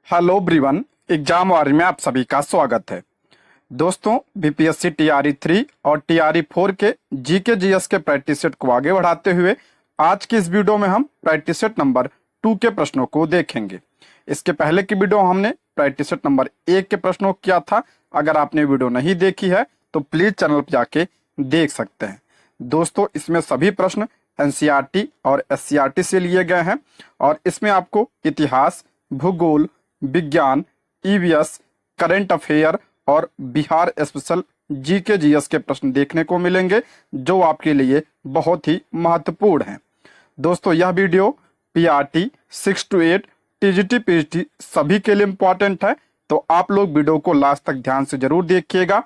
Hello everyone, exam वारी में आप सभी का स्वागत है। दोस्तों, बीपीएससी टीआरई 3 और टीआरई 4 के जीके जीएस के प्रैक्टिस सेट को आगे बढ़ाते हुए आज की इस वीडियो में हम प्रैक्टिस सेट नंबर 2 के प्रश्नों को देखेंगे। इसके पहले की वीडियो हमने प्रैक्टिस सेट नंबर 1 के प्रश्नों को किया था। अगर आपने वीडियो नहीं देखी है तो प्लीज चैनल पर जाके देख सकते हैं। दोस्तों, इसमें सभी प्रश्न एनसीईआरटी और एससीईआरटी से लिए गए हैं और इसमें आपको इतिहास, भूगोल, विज्ञान, ईवीएस, करंट अफेयर और बिहार स्पेशल जीके जीएस के प्रश्न देखने को मिलेंगे जो आपके लिए बहुत ही महत्वपूर्ण हैं। दोस्तों, यह video PRT 6 to 8 TGT PhD सभी के लिए इम्पोर्टेंट है, तो आप लोग वीडियो को लास्ट तक ध्यान से जरूर देखिएगा।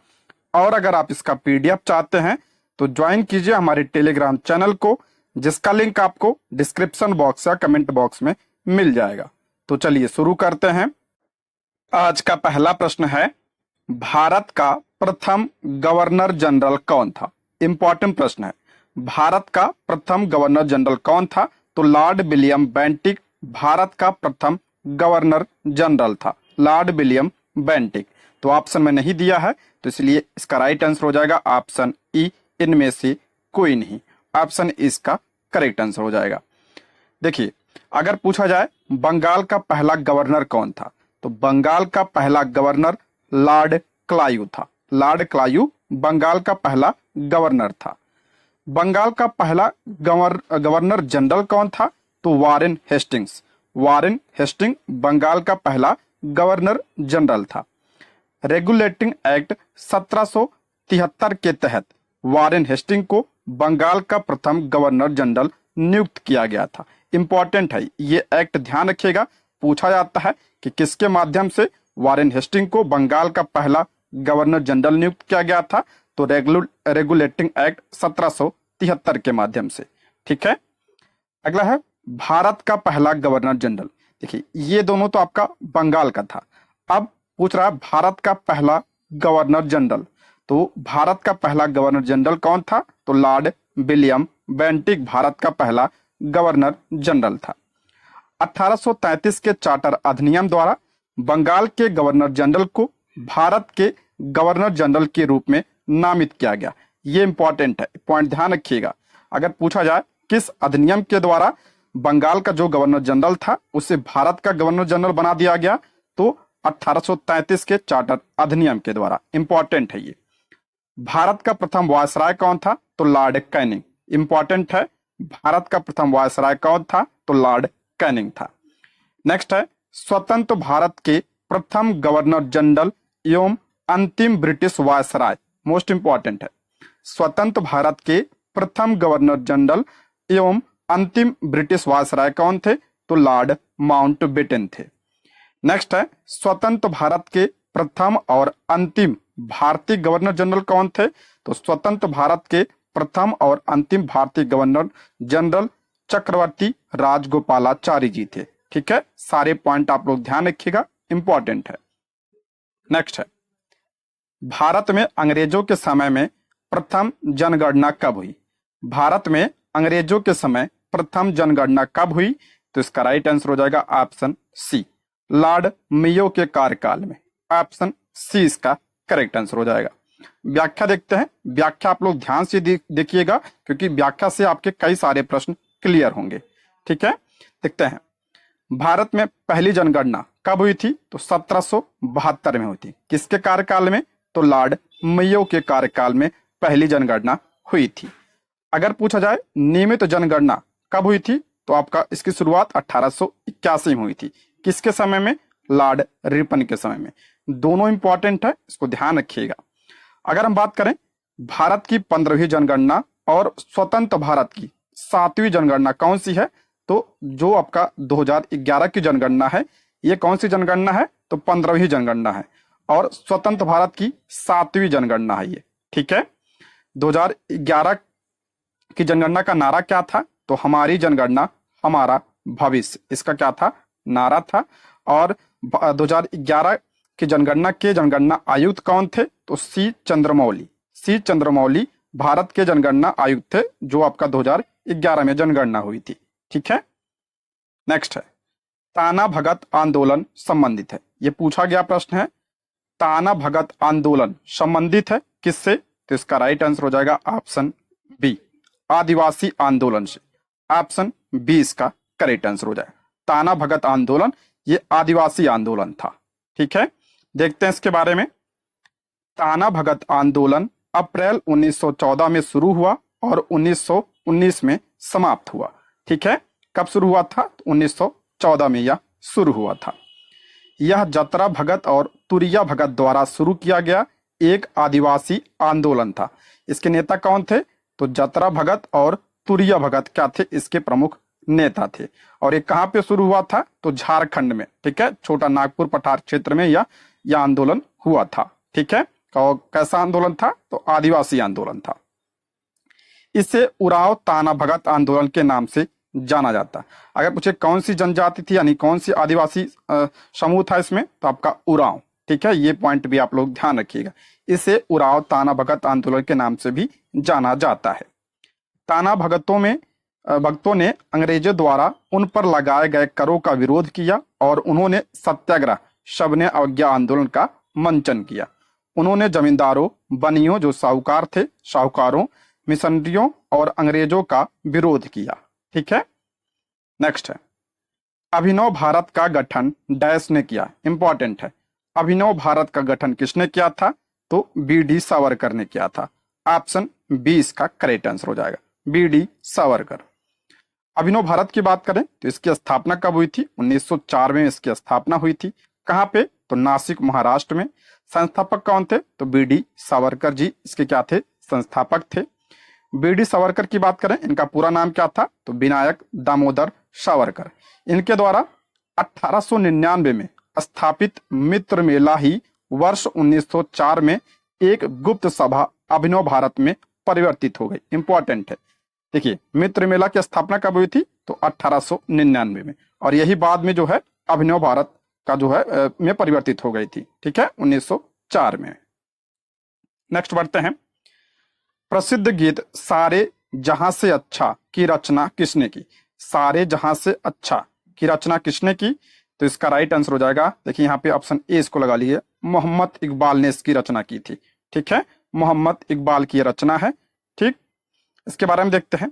और अगर आप इसका पीडीएफ चाहते हैं तो ज्वाइन कीजिए हमारे टेलीग्राम चैनल को, जिसका लिंक आपको डिस्क्रिप्शन बॉक्स या कमेंट बॉक्स में मिल जाएगा। तो चलिए शुरू करते हैं। आज का पहला प्रश्न है, भारत का प्रथम गवर्नर जनरल कौन था? इंपॉर्टेंट प्रश्न है। भारत का प्रथम गवर्नर जनरल कौन था? तो लॉर्ड विलियम बेंटिक भारत का प्रथम गवर्नर जनरल था, लॉर्ड विलियम बेंटिक। तो ऑप्शन में नहीं दिया है, तो इसलिए इसका राइट आंसर हो जाएगा ऑप्शन ई, इनमें से कोई नहीं। ऑप्शन इसका करेक्ट आंसर हो जाएगा। देखिए, अगर पूछा जाए बंगाल का पहला गवर्नर कौन था, तो बंगाल का पहला गवर्नर लॉर्ड क्लायू था। लॉर्ड क्लायू बंगाल का पहला गवर्नर था। बंगाल का पहला गवर्नर जनरल कौन था? तो Warren Hastings. Warren Hastings Bengal का पहला गवर्नर जनरल था। रेगुलेटिंग एक्ट 1773 के तहत वारेन हेस्टिंग को बंगाल का प्रथम गवर्नर जनरल नियुक्त किया गया था। इंपॉर्टेंट है ये एक्ट, ध्यान रखिएगा। पूछा जाता है कि किसके माध्यम से वारेन हेस्टिंग को बंगाल का पहला गवर्नर जनरल नियुक्त किया गया था? तो रेगुलेटिंग एक्ट 1773 के माध्यम से। ठीक है। अगला है भारत का पहला गवर्नर जनरल। देखिए, ये दोनों तो आपका बंगाल का था। अब पूछ रहा है भारत का पहला गवर्नर जनरल। तो भारत का पहला गवर्नर जनरल कौन था? तो लॉर्ड विलियम बेंटिक भारत का पहला गवर्नर जनरल था। 1833 के चार्टर अधिनियम द्वारा बंगाल के गवर्नर जनरल को भारत के गवर्नर जनरल के रूप में नामित किया गया। ये इंपॉर्टेंट है, पॉइंट ध्यान रखिएगा। अगर पूछा जाए किस अधिनियम के द्वारा बंगाल का जो गवर्नर जनरल था उसे भारत का गवर्नर जनरल बना दिया गया, तो 1833 के चार्टर अधिनियम के द्वारा। इंपॉर्टेंट है ये। भारत का प्रथम वायसराय कौन था? तो लॉर्ड कैनिंग। इंपॉर्टेंट है, भारत का प्रथम वायसराय कौन था? तो लॉर्ड कैनिंग था। नेक्स्ट है, स्वतंत्र भारत के प्रथम गवर्नर जनरल एवं अंतिम ब्रिटिश वायसराय। मोस्ट इंपॉर्टेंट है, स्वतंत्र भारत के प्रथम गवर्नर जनरल एवं अंतिम ब्रिटिश वायसराय कौन थे? तो लॉर्ड माउंटबेटन थे। नेक्स्ट है, स्वतंत्र भारत के प्रथम और अंतिम भारतीय गवर्नर जनरल कौन थे? तो स्वतंत्र भारत के प्रथम और अंतिम भारतीय गवर्नर जनरल चक्रवर्ती राजगोपालाचारी जी थे। ठीक है, सारे पॉइंट आप लोग ध्यान रखिएगा, इंपॉर्टेंट है। नेक्स्ट है, भारत में अंग्रेजों के समय में प्रथम जनगणना कब हुई? भारत में अंग्रेजों के समय प्रथम जनगणना कब हुई? तो इसका राइट आंसर हो जाएगा ऑप्शन सी, लॉर्ड मेयो के कार्यकाल में। ऑप्शन सी इसका करेक्ट आंसर हो जाएगा। व्याख्या देखते हैं। व्याख्या आप लोग ध्यान से देखिएगा, क्योंकि व्याख्या से आपके कई सारे प्रश्न क्लियर होंगे। ठीक है, देखते हैं। भारत में पहली जनगणना कब हुई थी? तो 1772 में हुई थी। किसके कार्यकाल में? तो लॉर्ड मेयो के कार्यकाल में पहली जनगणना हुई थी। अगर पूछा जाए नियमित जनगणना कब हुई थी, तो आपका इसकी शुरुआत 1881 में हुई थी। किसके समय में? लॉर्ड रिपन के समय में। दोनों इंपॉर्टेंट है, इसको ध्यान रखिएगा। अगर हम बात करें भारत की 15वीं जनगणना और स्वतंत्र भारत की 7वीं जनगणना कौन सी है, तो जो आपका 2011 की जनगणना है, ये कौन सी जनगणना है? तो 15वीं जनगणना है। और स्वतंत्र भारत की 7वीं जनगणना है ये। ठीक है, 2011 की जनगणना का नारा क्या था? तो हमारी जनगणना हमारा भविष्य, इसका क्या था? नारा था। और 2011 की जनगणना के जनगणना आयुक्त कौन थे? तो सी चंद्रमौली। सी चंद्रमौली भारत के जनगणना आयुक्त थे, जो आपका 2011 में जनगणना हुई थी। ठीक है। नेक्स्ट है, ताना भगत आंदोलन संबंधित है? ये पूछा गया प्रश्न है। ताना भगत आंदोलन संबंधित है किससे? तो इसका राइट आंसर हो जाएगा ऑप्शन बी, आदिवासी आंदोलन से। ऑप्शन बी इसका करेक्ट आंसर हो जाएगा। ताना भगत आंदोलन ये आदिवासी आंदोलन था। ठीक है, देखते हैं इसके बारे में। ताना भगत आंदोलन अप्रैल 1914 में शुरू हुआ और 1919 में समाप्त हुआ। ठीक है, कब शुरू हुआ था? 1914 में यह शुरू हुआ था। यह जतरा भगत और तुरिया भगत द्वारा शुरू किया गया एक आदिवासी आंदोलन था। इसके नेता कौन थे? तो जतरा भगत और तुरिया भगत क्या थे? इसके प्रमुख नेता थे। और ये कहाँ पे शुरू हुआ था? तो झारखंड में। ठीक है, छोटा नागपुर पठार क्षेत्र में यह आंदोलन हुआ था। ठीक है, और कैसा आंदोलन था? तो आदिवासी आंदोलन था। इसे उरांव ताना भगत आंदोलन के नाम से जाना जाता। अगर पूछे कौन सी जनजाति थी यानी कौन सी आदिवासी समूह था इसमें, तो आपका उरांव। ठीक है, ये पॉइंट भी आप लोग ध्यान रखिएगा। इसे उरांव ताना भगत आंदोलन के नाम से भी जाना जाता है। ताना भक्तों ने अंग्रेजों द्वारा उन पर लगाए गए करों का विरोध किया और उन्होंने सत्याग्रह शबने अवज्ञा आंदोलन का मंचन किया। उन्होंने जमींदारों, बनियों जो साहूकार थे, साहूकारों, मिशनरियों और अंग्रेजों का विरोध किया। ठीक है, नेक्स्ट है अभिनव भारत का गठन डैश ने किया। इंपॉर्टेंट है, अभिनव भारत का गठन किसने किया था? तो बी.डी. सावरकर ने किया था। ऑप्शन बी इसका करेक्ट आंसर हो जाएगा, बी.डी. सावरकर। अभिनव भारत की बात करें तो इसकी स्थापना कब हुई थी? 1904 में इसकी स्थापना हुई थी। कहाँ पे? तो नासिक महाराष्ट्र में। संस्थापक कौन थे? तो बी.डी. सावरकर जी इसके क्या थे? संस्थापक थे। बी.डी. सावरकर की बात करें, इनका पूरा नाम क्या था? तो विनायक दामोदर सावरकर। इनके द्वारा 1899 में स्थापित मित्र मेला ही वर्ष 1904 में एक गुप्त सभा अभिनव भारत में परिवर्तित हो गई। इंपॉर्टेंट है, देखिए मित्र मेला की स्थापना कब हुई थी? तो 1899 में, और यही बाद में जो है अभिनव भारत का जो है में परिवर्तित हो गई थी। ठीक है, 1904 में। नेक्स्ट बढ़ते हैं। प्रसिद्ध गीत सारे जहां से अच्छा की रचना किसने की? सारे जहां से अच्छा की रचना किसने की? तो इसका राइट आंसर हो जाएगा, देखिए यहाँ पे ऑप्शन ए इसको लगा लीजिए, मोहम्मद इकबाल ने इसकी रचना की थी। ठीक है, मोहम्मद इकबाल की रचना है। ठीक, इसके बारे में देखते हैं।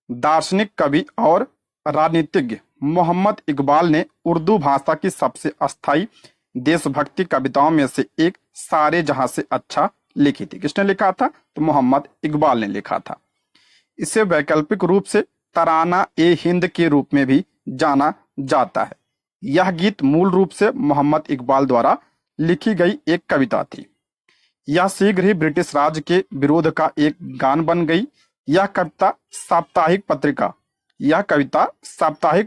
दार्शनिक, कवि और राजनीतिज्ञ मोहम्मद इकबाल ने उर्दू भाषा की सबसे अस्थायी देशभक्ति कविताओं में से एक सारे जहां से अच्छा लिखी थी। किसने लिखा था? तो मोहम्मद इकबाल ने लिखा था। इसे वैकल्पिक रूप से तराना ए हिंद के रूप में भी जाना जाता है। यह गीत मूल रूप से मोहम्मद इकबाल द्वारा लिखी गई एक कविता थी। यह शीघ्र ही ब्रिटिश राज के विरोध का एक गान बन गई। यह कविता साप्ताहिक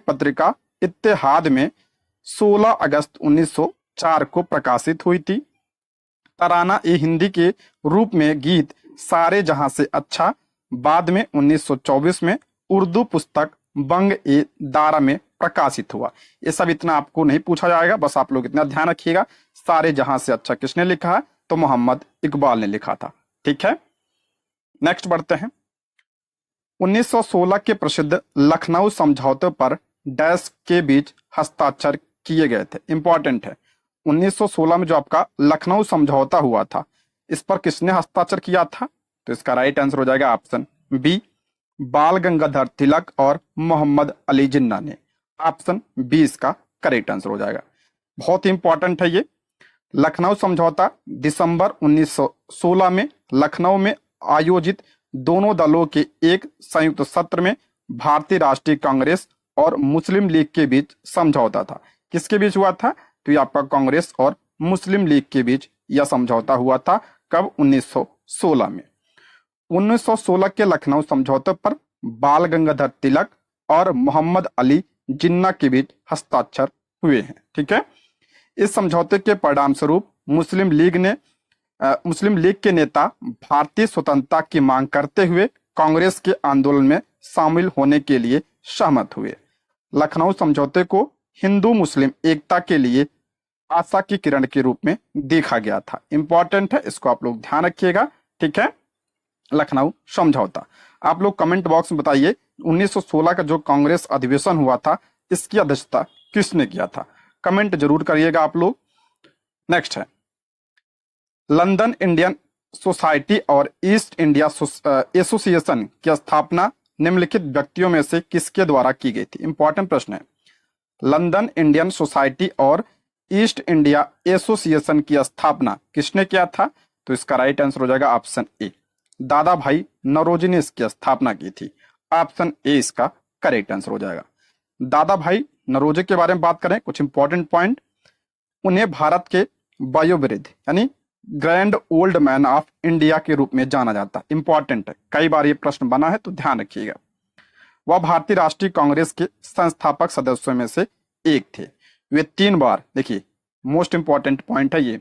पत्रिका इत्तेहाद में 16 अगस्त 1904 को प्रकाशित हुई थी। तराना ए हिंदी के रूप में गीत सारे जहां से अच्छा बाद में 1924 में उर्दू पुस्तक बंग ए दारा में प्रकाशित हुआ। ये सब इतना आपको नहीं पूछा जाएगा, बस आप लोग इतना ध्यान रखिएगा। सारे जहां से अच्छा किसने लिखा है? तो मोहम्मद इकबाल ने लिखा था। ठीक है, नेक्स्ट बढ़ते हैं। 1916 के प्रसिद्ध लखनऊ समझौते पर डैश के बीच हस्ताक्षर किए गए थे। इंपॉर्टेंट है, 1916 में जो आपका लखनऊ समझौता हुआ था, इस पर किसने हस्ताक्षर किया था? तो इसका राइट आंसर हो जाएगा ऑप्शन बी, बाल गंगाधर तिलक और मोहम्मद अली जिन्ना ने। ऑप्शन बी इसका करेक्ट आंसर हो जाएगा। बहुत ही इंपॉर्टेंट है ये। लखनऊ समझौता दिसंबर 1916 में लखनऊ में आयोजित दोनों दलों के एक संयुक्त सत्र में भारतीय राष्ट्रीय कांग्रेस और मुस्लिम लीग के बीच समझौता था। किसके बीच हुआ था? तो ये आपका कांग्रेस और मुस्लिम लीग के बीच यह समझौता हुआ था। कब? 1916 में। 1916 के लखनऊ समझौते पर बाल गंगाधर तिलक और मोहम्मद अली जिन्ना के बीच हस्ताक्षर हुए हैं। ठीक है, इस समझौते के परिणाम स्वरूप मुस्लिम लीग के नेता भारतीय स्वतंत्रता की मांग करते हुए कांग्रेस के आंदोलन में शामिल होने के लिए सहमत हुए। लखनऊ समझौते को हिंदू मुस्लिम एकता के लिए आशा की किरण के रूप में देखा गया था। इंपॉर्टेंट है, इसको आप लोग ध्यान रखिएगा। ठीक है, लखनऊ समझौता। आप लोग कमेंट बॉक्स में बताइए 1916 का जो कांग्रेस अधिवेशन हुआ था, इसकी अध्यक्षता किसने किया था? कमेंट जरूर करिएगा आप लोग। नेक्स्ट है, लंदन इंडियन सोसाइटी और ईस्ट इंडिया एसोसिएशन की स्थापना निम्नलिखित व्यक्तियों में से किसके द्वारा की गई थी? इंपॉर्टेंट प्रश्न है। लंदन इंडियन सोसाइटी और ईस्ट इंडिया एसोसिएशन की स्थापना किसने किया था? तो इसका राइट आंसर हो जाएगा ऑप्शन ए, दादा भाई नौरोजी ने इसकी स्थापना की थी। ऑप्शन ए इसका करेक्ट आंसर हो जाएगा। दादा भाई नौरोजी के बारे में बात करें, कुछ इंपॉर्टेंट पॉइंट। उन्हें भारत के वयोवृद्ध यानी grand old man of India के रूप में जाना जाता है। इंपॉर्टेंट है, कई बार ये प्रश्न बना है तो ध्यान रखिएगा। वह भारतीय राष्ट्रीय कांग्रेस के संस्थापक सदस्यों में से एक थे। वे 3 बार, देखिए मोस्ट इंपॉर्टेंट पॉइंट है ये,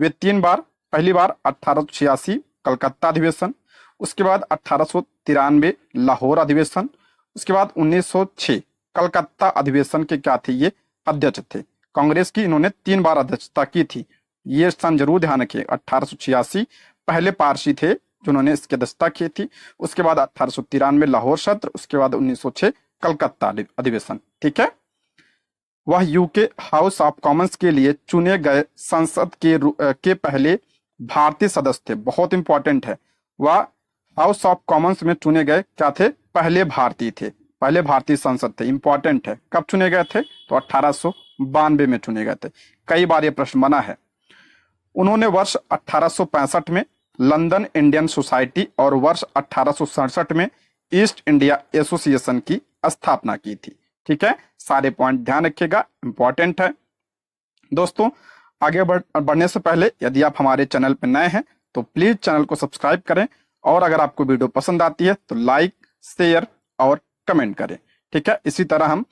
वे 3 बार, पहली बार 1886 कलकत्ता अधिवेशन, उसके बाद 1893 लाहौर अधिवेशन, उसके बाद 1906 कलकत्ता अधिवेशन के क्या थे? ये अध्यक्ष थे। कांग्रेस की इन्होंने 3 बार अध्यक्षता की थी। ये स्थान जरूर ध्यान रखिए। 1886 पहले पारसी थे जिन्होंने इसकी अध्यक्षता की थी, उसके बाद 1893 लाहौर सत्र, उसके बाद 1906 कलकत्ता अधिवेशन। ठीक है। वह यूके हाउस ऑफ कॉमन्स के लिए चुने गए संसद के पहले भारतीय सदस्य थे। बहुत इंपॉर्टेंट है, वह हाउस ऑफ कॉमन्स में चुने गए क्या थे? पहले भारतीय थे, पहले भारतीय संसद थे। इंपॉर्टेंट है, कब चुने गए थे? तो 1892 में चुने गए थे। कई बार ये प्रश्न बना है। उन्होंने वर्ष 1865 में लंदन इंडियन सोसाइटी और वर्ष 1867 में ईस्ट इंडिया एसोसिएशन की स्थापना की थी। ठीक है, सारे पॉइंट ध्यान रखिएगा, इंपॉर्टेंट है। दोस्तों आगे बढ़ने से पहले यदि आप हमारे चैनल पर नए हैं तो प्लीज चैनल को सब्सक्राइब करें, और अगर आपको वीडियो पसंद आती है तो लाइक, शेयर और कमेंट करें। ठीक है, इसी तरह हम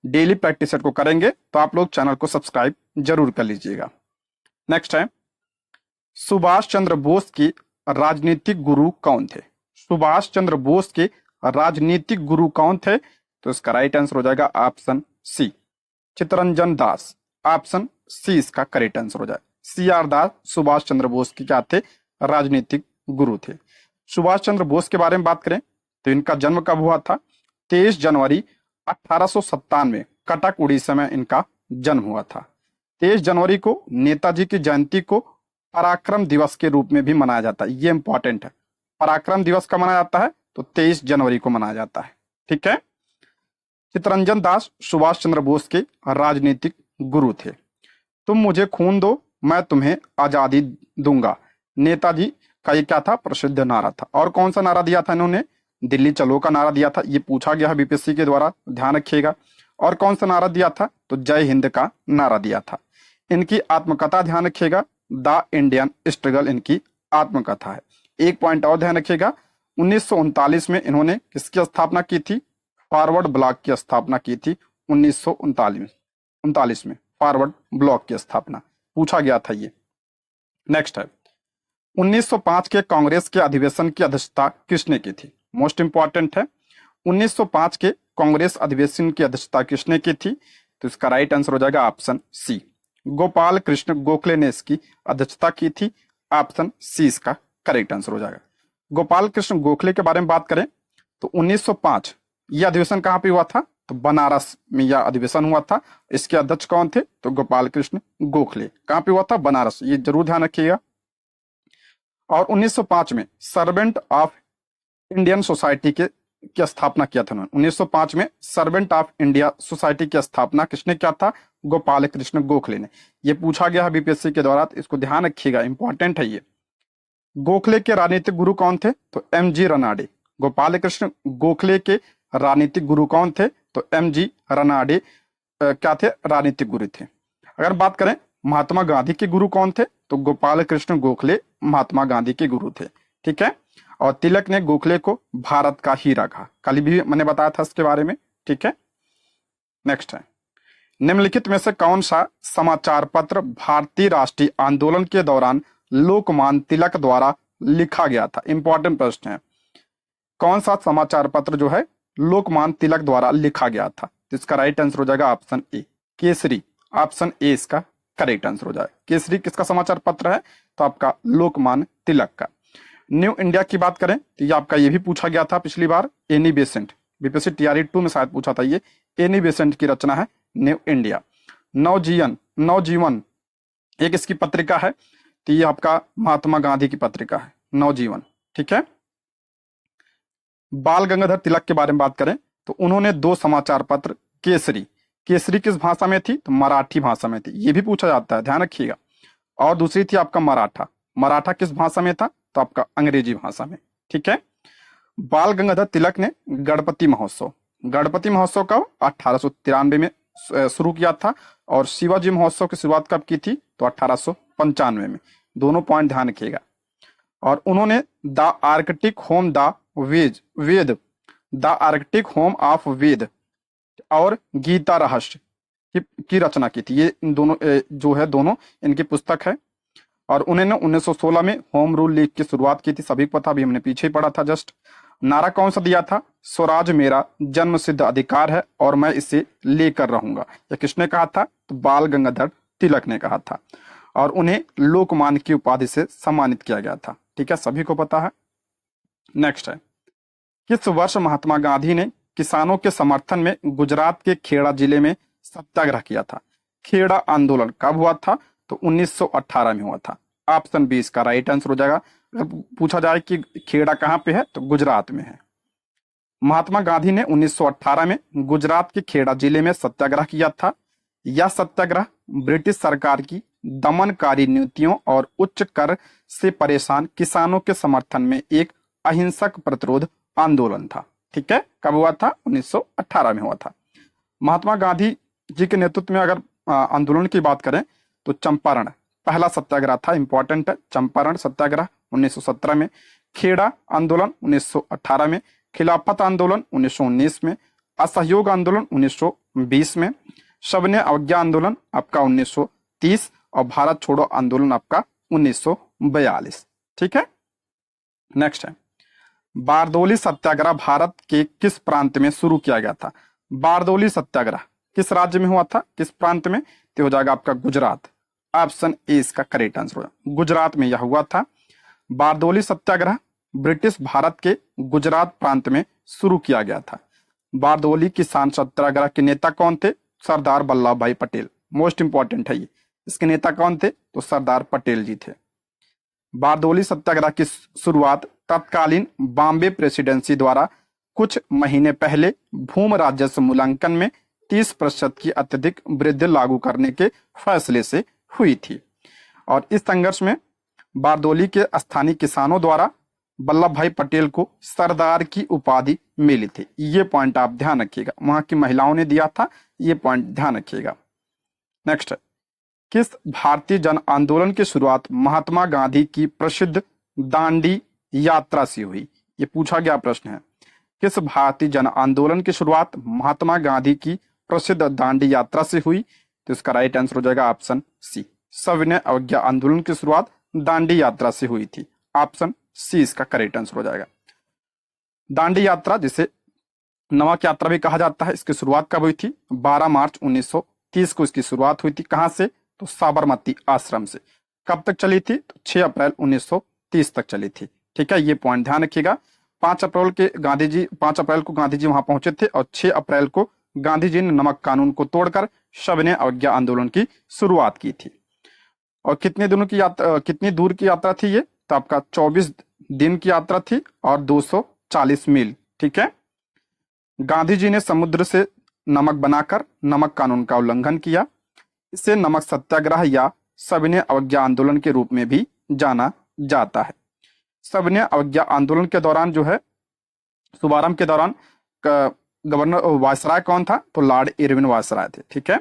डेली प्रैक्टिस सेट को करेंगे, तो आप लोग चैनल को सब्सक्राइब जरूर कर लीजिएगा। नेक्स्ट है, सुभाष चंद्र बोस के राजनीतिक गुरु कौन थे? सुभाष चंद्र बोस के राजनीतिक गुरु कौन थे? तो इसका राइट आंसर हो जाएगा option C, Chittaranjan Das. Option C इसका करेक्ट आंसर हो जाए। CR दास सुभाष चंद्र बोस के क्या थे? राजनीतिक गुरु थे। सुभाष चंद्र बोस के बारे में बात करें तो इनका जन्म कब हुआ था? 23 जनवरी 1897 कटक उड़ीसा में इनका जन्म हुआ था। 23 जनवरी को नेताजी की जयंती को पराक्रम दिवस के रूप में भी मनाया जाता है। ये इंपॉर्टेंट है, पराक्रम दिवस कब मनाया जाता है? तो 23 जनवरी को मनाया जाता है। ठीक है। चित्तरंजन दास सुभाष चंद्र बोस के राजनीतिक गुरु थे। तुम मुझे खून दो, मैं तुम्हें आजादी दूंगा, नेताजी का ये क्या था? प्रसिद्ध नारा था। और कौन सा नारा दिया था इन्होंने? दिल्ली चलो का नारा दिया था। ये पूछा गया है बीपीएससी के द्वारा, ध्यान रखिएगा। और कौन सा नारा दिया था? तो जय हिंद का नारा दिया था। इनकी आत्मकथा ध्यान रखिएगा, द इंडियन स्ट्रगल इनकी आत्मकथा है। एक पॉइंट और ध्यान रखिएगा, 1939 में इन्होंने किसकी स्थापना की थी? फॉरवर्ड ब्लॉक की स्थापना की थी। 1939 में फॉरवर्ड ब्लॉक की स्थापना पूछा गया था ये। नेक्स्ट है, 1905 के कांग्रेस के अधिवेशन की अध्यक्षता किसने की थी? मोस्ट इंपॉर्टेंट है, 1905 के कांग्रेस अधिवेशन की अध्यक्षता किसने की थी? तो इसका राइट आंसर हो जाएगा ऑप्शन सी, गोपाल कृष्ण गोखले ने इसकी अध्यक्षता की थी। ऑप्शन सी इसका करेक्ट आंसर हो जाएगा। गोपाल कृष्ण गोखले के बारे में बात करें तो 1905 यह अधिवेशन कहां पे हुआ था? तो बनारस में यह अधिवेशन हुआ था। इसके अध्यक्ष कौन थे? तो गोपाल कृष्ण गोखले। कहां पे हुआ था? बनारस। ये जरूर ध्यान रखिएगा। और 1905 में सर्वेंट ऑफ इंडियन सोसाइटी की स्थापना किया था उन्होंने। 1905 में सर्वेंट ऑफ इंडिया सोसाइटी की स्थापना किसने किया था? गोपाल कृष्ण गोखले ने। ये पूछा गया है बीपीएससी के द्वारा, तो इसको ध्यान रखिएगा, इंपॉर्टेंट है ये। गोखले के राजनीतिक गुरु कौन थे? तो MG रनाडे। गोपाल कृष्ण गोखले के राजनीतिक गुरु कौन थे? तो MG रनाडे क्या थे? राजनीतिक गुरु थे। अगर बात करें महात्मा गांधी के गुरु कौन थे? तो गोपाल कृष्ण गोखले महात्मा गांधी के गुरु थे। ठीक है। और तिलक ने गोखले को भारत का हीरा कहा, कल भी मैंने बताया था इसके बारे में। ठीक है। नेक्स्ट है, निम्नलिखित में से कौन सा समाचार पत्र भारतीय राष्ट्रीय आंदोलन के दौरान लोकमान्य तिलक द्वारा लिखा गया था? इंपॉर्टेंट प्रश्न है, कौन सा समाचार पत्र जो है लोकमान्य तिलक द्वारा लिखा गया था? तो इसका राइट आंसर हो जाएगा option A, Kesari. Option A इसका करेक्ट आंसर हो जाएगा। केसरी किसका समाचार पत्र है? तो आपका लोकमान्य तिलक का। न्यू इंडिया की बात करें तो ये आपका ये भी पूछा गया था पिछली बार, एनी बेसेंट। बीपीएससी टीआरई 2 में शायद पूछा था ये। एनी बेसेंट की रचना है न्यू इंडिया। नवजीवन एक इसकी पत्रिका है, तो ये आपका महात्मा गांधी की पत्रिका है नवजीवन। ठीक है। बाल गंगाधर तिलक के बारे में बात करें तो उन्होंने 2 समाचार पत्र, केसरी किस भाषा में थी, तो मराठी भाषा में थी, ये भी पूछा जाता है, ध्यान रखिएगा। और दूसरी थी आपका मराठा किस भाषा में था, तो आपका अंग्रेजी भाषा में। ठीक है। बाल गंगाधर तिलक ने गणपति महोत्सव का 1893 में शुरू किया था, और शिवाजी महोत्सव की शुरुआत कब की थी, तो 1895 में। दोनों पॉइंट ध्यान रखिएगा। और उन्होंने द आर्कटिक होम ऑफ वेद और गीता रहस्य की रचना की थी। ये इन दोनों जो है दोनों इनकी पुस्तक है। और उन्होंने 1916 में होम रूल लीग की शुरुआत की थी, सभी को पता, भी हमने पीछे ही पढ़ा था जस्ट। नारा कौन सा दिया था, स्वराज मेरा जन्म सिद्ध अधिकार है और मैं इसे लेकर रहूंगा। यह किसने कहा था, तो बाल गंगाधर तिलक ने कहा था। और उन्हें लोकमान्य की उपाधि से सम्मानित किया गया था। ठीक है, सभी को पता है। नेक्स्ट है, किस वर्ष महात्मा गांधी ने किसानों के समर्थन में गुजरात के खेड़ा जिले में सत्याग्रह किया था। खेड़ा आंदोलन कब हुआ था, तो 1918 में हुआ था। ऑप्शन 20 का राइट आंसर हो जाएगा। अगर पूछा जाए कि खेड़ा कहाँ पे है, तो गुजरात में है। महात्मा गांधी ने 1918 में गुजरात के खेड़ा जिले में सत्याग्रह किया था। यह सत्याग्रह ब्रिटिश सरकार की दमनकारी नीतियों और उच्च कर से परेशान किसानों के समर्थन में एक अहिंसक प्रतिरोध आंदोलन था। ठीक है, कब हुआ था, 1918 में हुआ था। महात्मा गांधी जी के नेतृत्व में अगर आंदोलन की बात करें तो चंपारण पहला सत्याग्रह था, इंपॉर्टेंट है। चंपारण सत्याग्रह 1917 में, खेड़ा आंदोलन 1918 में, खिलाफत आंदोलन 1919 में, असहयोग आंदोलन 1920 में, शबने अवज्ञा आंदोलन आपका 1930 और भारत छोड़ो आंदोलन आपका 1942। ठीक है। नेक्स्ट है, बारदोली सत्याग्रह भारत के किस प्रांत में शुरू किया गया था। बारदोली सत्याग्रह किस राज्य में हुआ था, किस प्रांत में, तो हो जाएगा आपका गुजरात। ऑप्शन ए इसका करेक्ट आंसर होगा, गुजरात में यह हुआ था। बारदोली सत्याग्रह ब्रिटिश भारत के गुजरात प्रांत में शुरू किया गया था। बारदोली किसान सत्याग्रह के नेता कौन थे, सरदार वल्लभ भाई पटेल। मोस्ट इंपॉर्टेंट है ये, इसके नेता कौन थे, तो सरदार पटेल जी थे। बारदोली सत्याग्रह की शुरुआत तत्कालीन बॉम्बे प्रेसिडेंसी द्वारा कुछ महीने पहले भूमि राजस्व मूल्यांकन में 30% की अत्यधिक वृद्धि लागू करने के फैसले से हुई थी। और इस संघर्ष में बारदोली के स्थानीय किसानों द्वारा वल्लभ भाई पटेल को सरदार की उपाधि मिली थी। ये पॉइंट आप ध्यान रखिएगा, वहां की महिलाओं ने दिया था, ये पॉइंट ध्यान रखिएगा। नेक्स्ट है, किस भारतीय जन आंदोलन की शुरुआत महात्मा गांधी की प्रसिद्ध दांडी यात्रा से हुई। ये पूछा गया प्रश्न है। किस भारतीय जन आंदोलन की शुरुआत महात्मा गांधी की प्रसिद्ध दांडी यात्रा से हुई, तो इसका राइट आंसर हो जाएगा ऑप्शन सी। सविनय अवज्ञा आंदोलन की शुरुआत दांडी यात्रा से हुई थी। ऑप्शन सी इसका करेक्ट आंसर हो जाएगा। दांडी यात्रा जिसे नमक यात्रा भी कहा जाता है, इसकी शुरुआत कब हुई थी, 12 मार्च 1930 को इसकी शुरुआत हुई थी। कहां से, तो साबरमती आश्रम से। कब तक चली थी, तो 6 अप्रैल 1930 तक चली थी। ठीक है, ये पॉइंट ध्यान रखिएगा। 5 अप्रैल को गांधी जी वहां पहुंचे थे और 6 अप्रैल को गांधी जी ने नमक कानून को तोड़कर सविनय अवज्ञा आंदोलन की शुरुआत की थी। और कितने कितनी दूर की यात्रा थी ये, तो आपका 24 दिन की यात्रा थी और 240 मील। ठीक है। गांधी जी ने समुद्र से नमक बनाकर नमक कानून का उल्लंघन किया। इसे नमक सत्याग्रह या सविनय अवज्ञा आंदोलन के रूप में भी जाना जाता है। सविनय अवज्ञा आंदोलन के दौरान जो है, शुभारंभ के दौरान गवर्नर वायसराय कौन था, तो लॉर्ड इरविन वायसराय थे। ठीक है।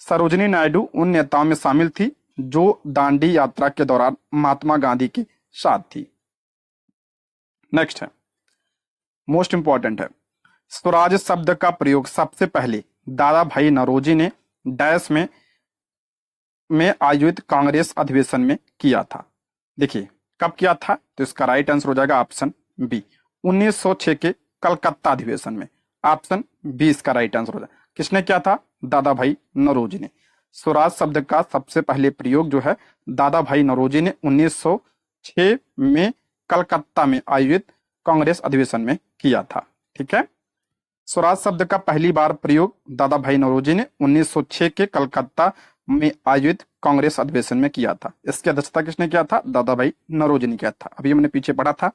सरोजिनी नायडू उन नेताओं में शामिल थी जो दांडी यात्रा के दौरान महात्मा गांधी के साथ थी। नेक्स्ट है, मोस्ट इंपॉर्टेंट है, स्वराज शब्द का प्रयोग सबसे पहले दादा भाई नौरोजी ने डैश में आयोजित कांग्रेस अधिवेशन में किया था। देखिए कब किया था, तो इसका राइट आंसर हो जाएगा ऑप्शन बी, 1906 के कलकत्ता अधिवेशन में। ऑप्शन बी इसका राइट आंसर हो जाएगा। किसने किया था, दादा भाई नौरोजी ने। स्वराज शब्द का सबसे पहले प्रयोग जो है दादा भाई नौरोजी ने 1906 में कलकत्ता में आयोजित कांग्रेस अधिवेशन में किया था। ठीक है। स्वराज शब्द का पहली बार प्रयोग दादा भाई नौरोजी ने 1906 के कलकत्ता में आयोजित कांग्रेस अधिवेशन में किया था। इसकी अध्यक्षता किसने किया था? दादा भाई नौरोजी ने किया था। अभी हमने पीछे पढ़ा था।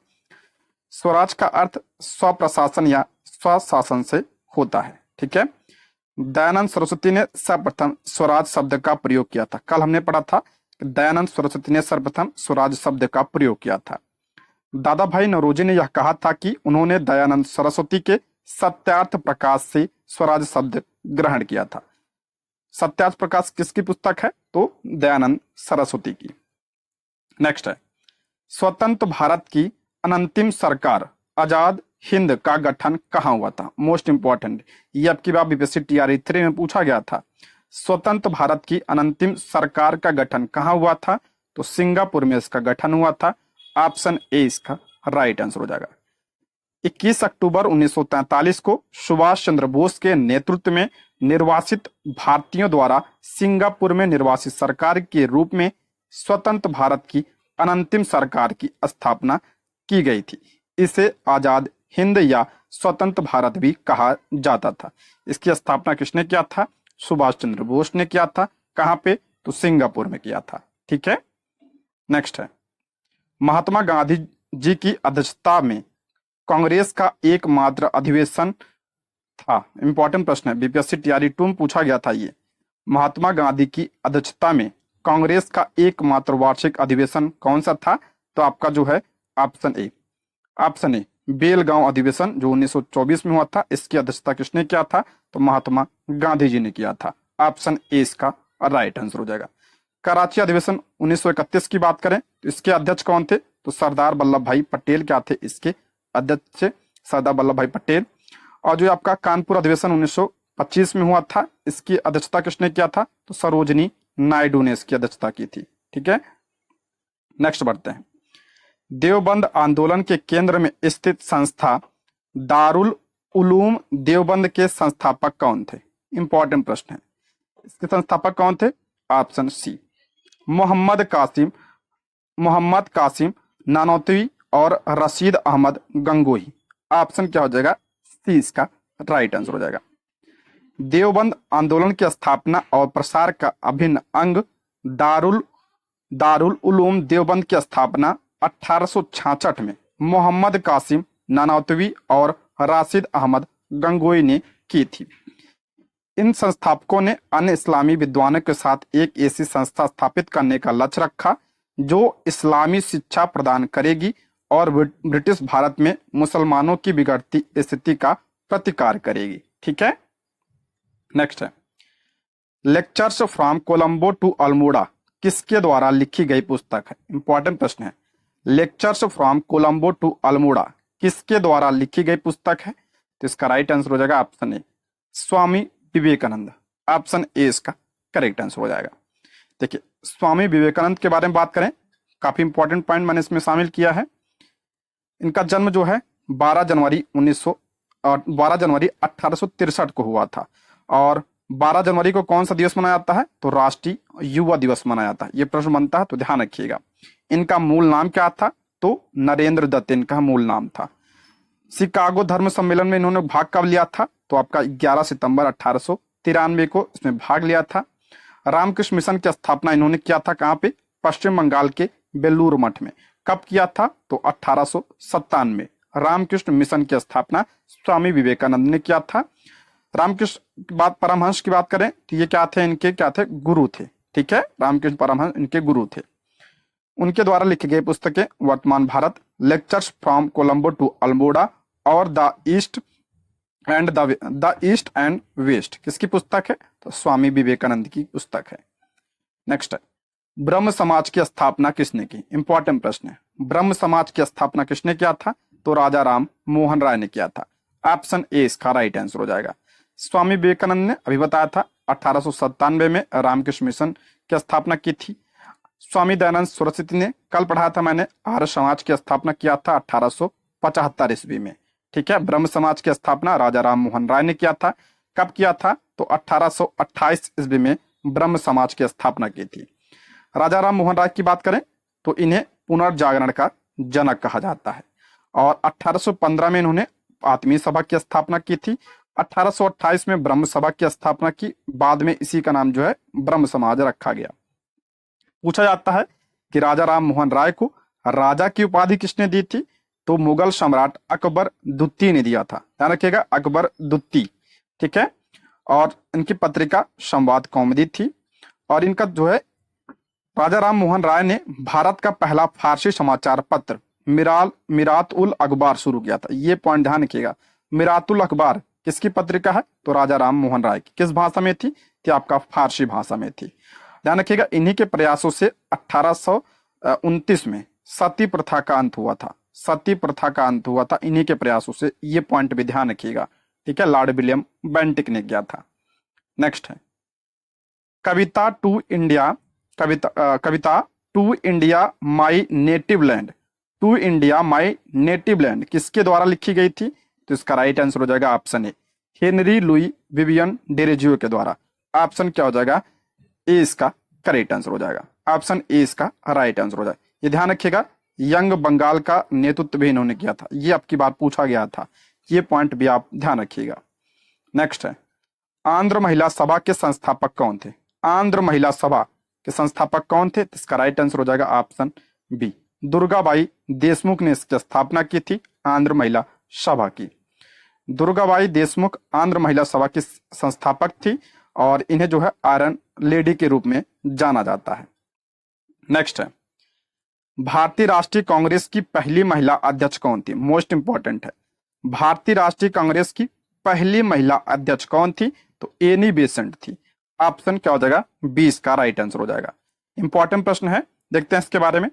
स्वराज का अर्थ स्वप्रशासन या स्वशासन से होता है। ठीक है। दयानंद सरस्वती ने सर्वप्रथम स्वराज शब्द का प्रयोग किया था। कल हमने पढ़ा था कि दयानंद सरस्वती ने सर्वप्रथम स्वराज शब्द का प्रयोग किया था। दादा भाई नौरोजी ने यह कहा था कि उन्होंने दयानंद सरस्वती के सत्यार्थ प्रकाश से स्वराज शब्द ग्रहण किया था। सत्यार्थ प्रकाश किसकी पुस्तक है? तो दयानंद सरस्वती की। नेक्स्ट है, स्वतंत्र भारत की अनंतिम सरकार आजाद हिंद का गठन कहाँ हुआ था? मोस्ट इंपॉर्टेंट, ये आपकी बात बीपीएससी टीआरई 3 में पूछा गया था। स्वतंत्र भारत की अनंतिम सरकार का गठन कहाँ हुआ था? तो सिंगापुर में इसका गठन हुआ था। ऑप्शन ए इसका राइट आंसर हो जाएगा। 21 अक्टूबर 1943 को सुभाष चंद्र बोस के नेतृत्व में निर्वासित भारतीयों द्वारा सिंगापुर में निर्वासित सरकार के रूप में स्वतंत्र भारत की अनंतिम सरकार की स्थापना की गई थी। इसे आजाद हिंद या स्वतंत्र भारत भी कहा जाता था। इसकी स्थापना किसने किया था? सुभाष चंद्र बोस ने किया था। कहां पे? तो सिंगापुर में किया था। ठीक है। नेक्स्ट है, महात्मा गांधी जी की अध्यक्षता में कांग्रेस का एकमात्र अधिवेशन था। इंपॉर्टेंट प्रश्न है, बीपीएससी टीआरई 2 में पूछा गया था ये। महात्मा गांधी की अध्यक्षता में कांग्रेस का एकमात्र वार्षिक अधिवेशन कौन सा था? तो आपका जो है ऑप्शन ए बेलगांव अधिवेशन जो 1924 में हुआ था। इसकी अध्यक्षता किसने किया था? तो महात्मा गांधी जी ने किया था। ऑप्शन ए इसका राइट आंसर हो जाएगा। कराची अधिवेशन 1931 की बात करें तो इसके अध्यक्ष कौन थे? तो सरदार वल्लभ भाई पटेल क्या थे? इसके अध्यक्ष सरदार वल्लभ भाई पटेल। और जो आपका कानपुर अधिवेशन 1925 में हुआ था, इसकी अध्यक्षता किसने किया था? तो सरोजनी नायडू ने इसकी अध्यक्षता की थी। ठीक है। नेक्स्ट बढ़ते हैं, देवबंद आंदोलन के केंद्र में स्थित संस्था दारुल उलूम देवबंद के संस्थापक कौन थे? इंपॉर्टेंट प्रश्न है। इसके संस्थापक कौन थे? ऑप्शन सी मोहम्मद कासिम नानोतवी और रशीद अहमद गंगोही। ऑप्शन क्या हो जाएगा? सी इसका राइट आंसर हो जाएगा। देवबंद आंदोलन की स्थापना और प्रसार का अभिन्न अंग दारुल उलूम देवबंद की स्थापना 1866 में मोहम्मद कासिम नानोतवी और राशिद अहमद गंगोई ने की थी। इन संस्थापकों ने अन्य इस्लामी विद्वानों के साथ एक ऐसी संस्था स्थापित करने का लक्ष्य रखा जो इस्लामी शिक्षा प्रदान करेगी और ब्रिटिश भारत में मुसलमानों की बिगड़ती स्थिति का प्रतिकार करेगी। ठीक है। नेक्स्ट है, lectures from Colombo to Almora किसके द्वारा लिखी गई पुस्तक है? इंपॉर्टेंट प्रश्न है। Lectures from Colombo to Almora किसके द्वारा लिखी गई पुस्तक है? तो इसका राइट आंसर हो जाएगा option A Swami Vivekananda. Option A इसका करेक्ट आंसर हो जाएगा। देखिए, स्वामी विवेकानंद के बारे में बात करें, काफी इंपॉर्टेंट पॉइंट मैंने इसमें शामिल किया है। इनका जन्म जो है 12 जनवरी 1863 को हुआ था। और 12 जनवरी को कौन सा दिवस मनाया जाता है? तो राष्ट्रीय युवा दिवस मनाया जाता है। ये प्रश्न बनता है तो ध्यान रखिएगा। इनका मूल नाम क्या था? तो नरेंद्र दत्त इनका मूल नाम था। शिकागो धर्म सम्मेलन में इन्होंने भाग कब लिया था? तो आपका 11 सितंबर 1893 को इसमें भाग लिया था। रामकृष्ण मिशन की स्थापना इन्होंने किया था कहाँ पे? पश्चिम बंगाल के बेलूर मठ में। कब किया था? तो 1897 में रामकृष्ण मिशन की स्थापना स्वामी विवेकानंद ने किया था। रामकृष्ण की बात, परमहंस की बात करें तो ये क्या थे? इनके क्या थे? गुरु थे। ठीक है, रामकृष्ण परमहंस इनके गुरु थे। उनके द्वारा लिखी गई पुस्तकें Vartaman Bharat, lectures from Colombo to Almora और द ईस्ट एंड वेस्ट किसकी पुस्तक है? तो स्वामी विवेकानंद की पुस्तक है। नेक्स्ट है, ब्रह्म समाज की स्थापना किसने की? इंपॉर्टेंट प्रश्न है। ब्रह्म समाज की स्थापना किसने किया था? तो राजा राम मोहन राय ने किया था। ऑप्शन ए इसका राइट आंसर हो जाएगा। स्वामी विवेकानंद ने अभी बताया था 1897 में रामकृष्ण मिशन की स्थापना की थी। स्वामी दयानंद सरस्वती ने कल पढ़ाया था मैंने, आर्य समाज की स्थापना किया था 1875 ईस्वी में। ठीक है, ब्रह्म समाज की स्थापना राजा राम मोहन राय ने किया था। कब किया था? तो 1828 ईस्वी में ब्रह्म समाज की स्थापना की थी। राजा राम मोहन राय की बात करें तो इन्हें पुनर्जागरण का जनक कहा जाता है। और 1815 में इन्होंने आत्मीय सभा की स्थापना की थी 1828 में ब्रह्म सभा की स्थापना की, बाद में इसी का नाम जो है ब्रह्म समाज रखा गया। पूछा जाता है कि राजा राम मोहन राय को राजा की उपाधि किसने दी थी, तो मुगल सम्राट अकबर द्वितीय ने दिया था। ध्यान रखिएगा, अकबर द्वितीय, ठीक है। और इनकी पत्रिका संवाद कौमुदी थी। और इनका जो है राजा राम मोहन राय ने भारत का पहला फारसी समाचार पत्र मिरात उल अखबार शुरू किया था। ये पॉइंट ध्यान रखिएगा, मिरात उल अखबार किसकी पत्रिका है, तो राजा राम मोहन राय की। किस भाषा में थी, तो आपका फारसी भाषा में थी। ध्यान रखिएगा, इन्हीं के प्रयासों से 1829 में सती प्रथा का अंत हुआ था। सती प्रथा का अंत हुआ था इन्हीं के प्रयासों से, ये पॉइंट भी ध्यान रखिएगा, ठीक है। लॉर्ड विलियम बेंटिक ने किया था। नेक्स्ट है कविता टू इंडिया, कविता to India my native land. To India my native land किसके द्वारा लिखी गई थी, तो इसका राइट आंसर हो जाएगा ऑप्शन ए, हेनरी लुई विवियन डेरेजियो के द्वारा। ऑप्शन क्या हो जाएगा, ए इसका करेक्ट आंसर हो जाएगा। ऑप्शन ए इसका राइट आंसर हो जाएगा। ये ध्यान रखिएगा, यंग बंगाल का नेतृत्व भी इन्होंने किया था। ये आपकी बार पूछा गया था, ये पॉइंट भी आप ध्यान रखिएगा। नेक्स्ट है आंध्र महिला सभा के संस्थापक कौन थे। आंध्र महिला सभा के संस्थापक कौन थे, इसका राइट आंसर हो जाएगा ऑप्शन बी, दुर्गाबाई देशमुख ने इसकी स्थापना की थी, आंध्र महिला सभा की। दुर्गाबाई देशमुख आंध्र महिला सभा की संस्थापक थी और इन्हें जो है आयरन लेडी के रूप में जाना जाता है। नेक्स्ट है भारतीय राष्ट्रीय कांग्रेस की पहली महिला अध्यक्ष कौन थी, मोस्ट इंपॉर्टेंट है। भारतीय राष्ट्रीय कांग्रेस की पहली महिला अध्यक्ष कौन थी, तो एनी बेसेंट थी। ऑप्शन क्या हो जाएगा, 20 का राइट आंसर हो जाएगा। इंपॉर्टेंट प्रश्न है, देखते हैं इसके बारे में।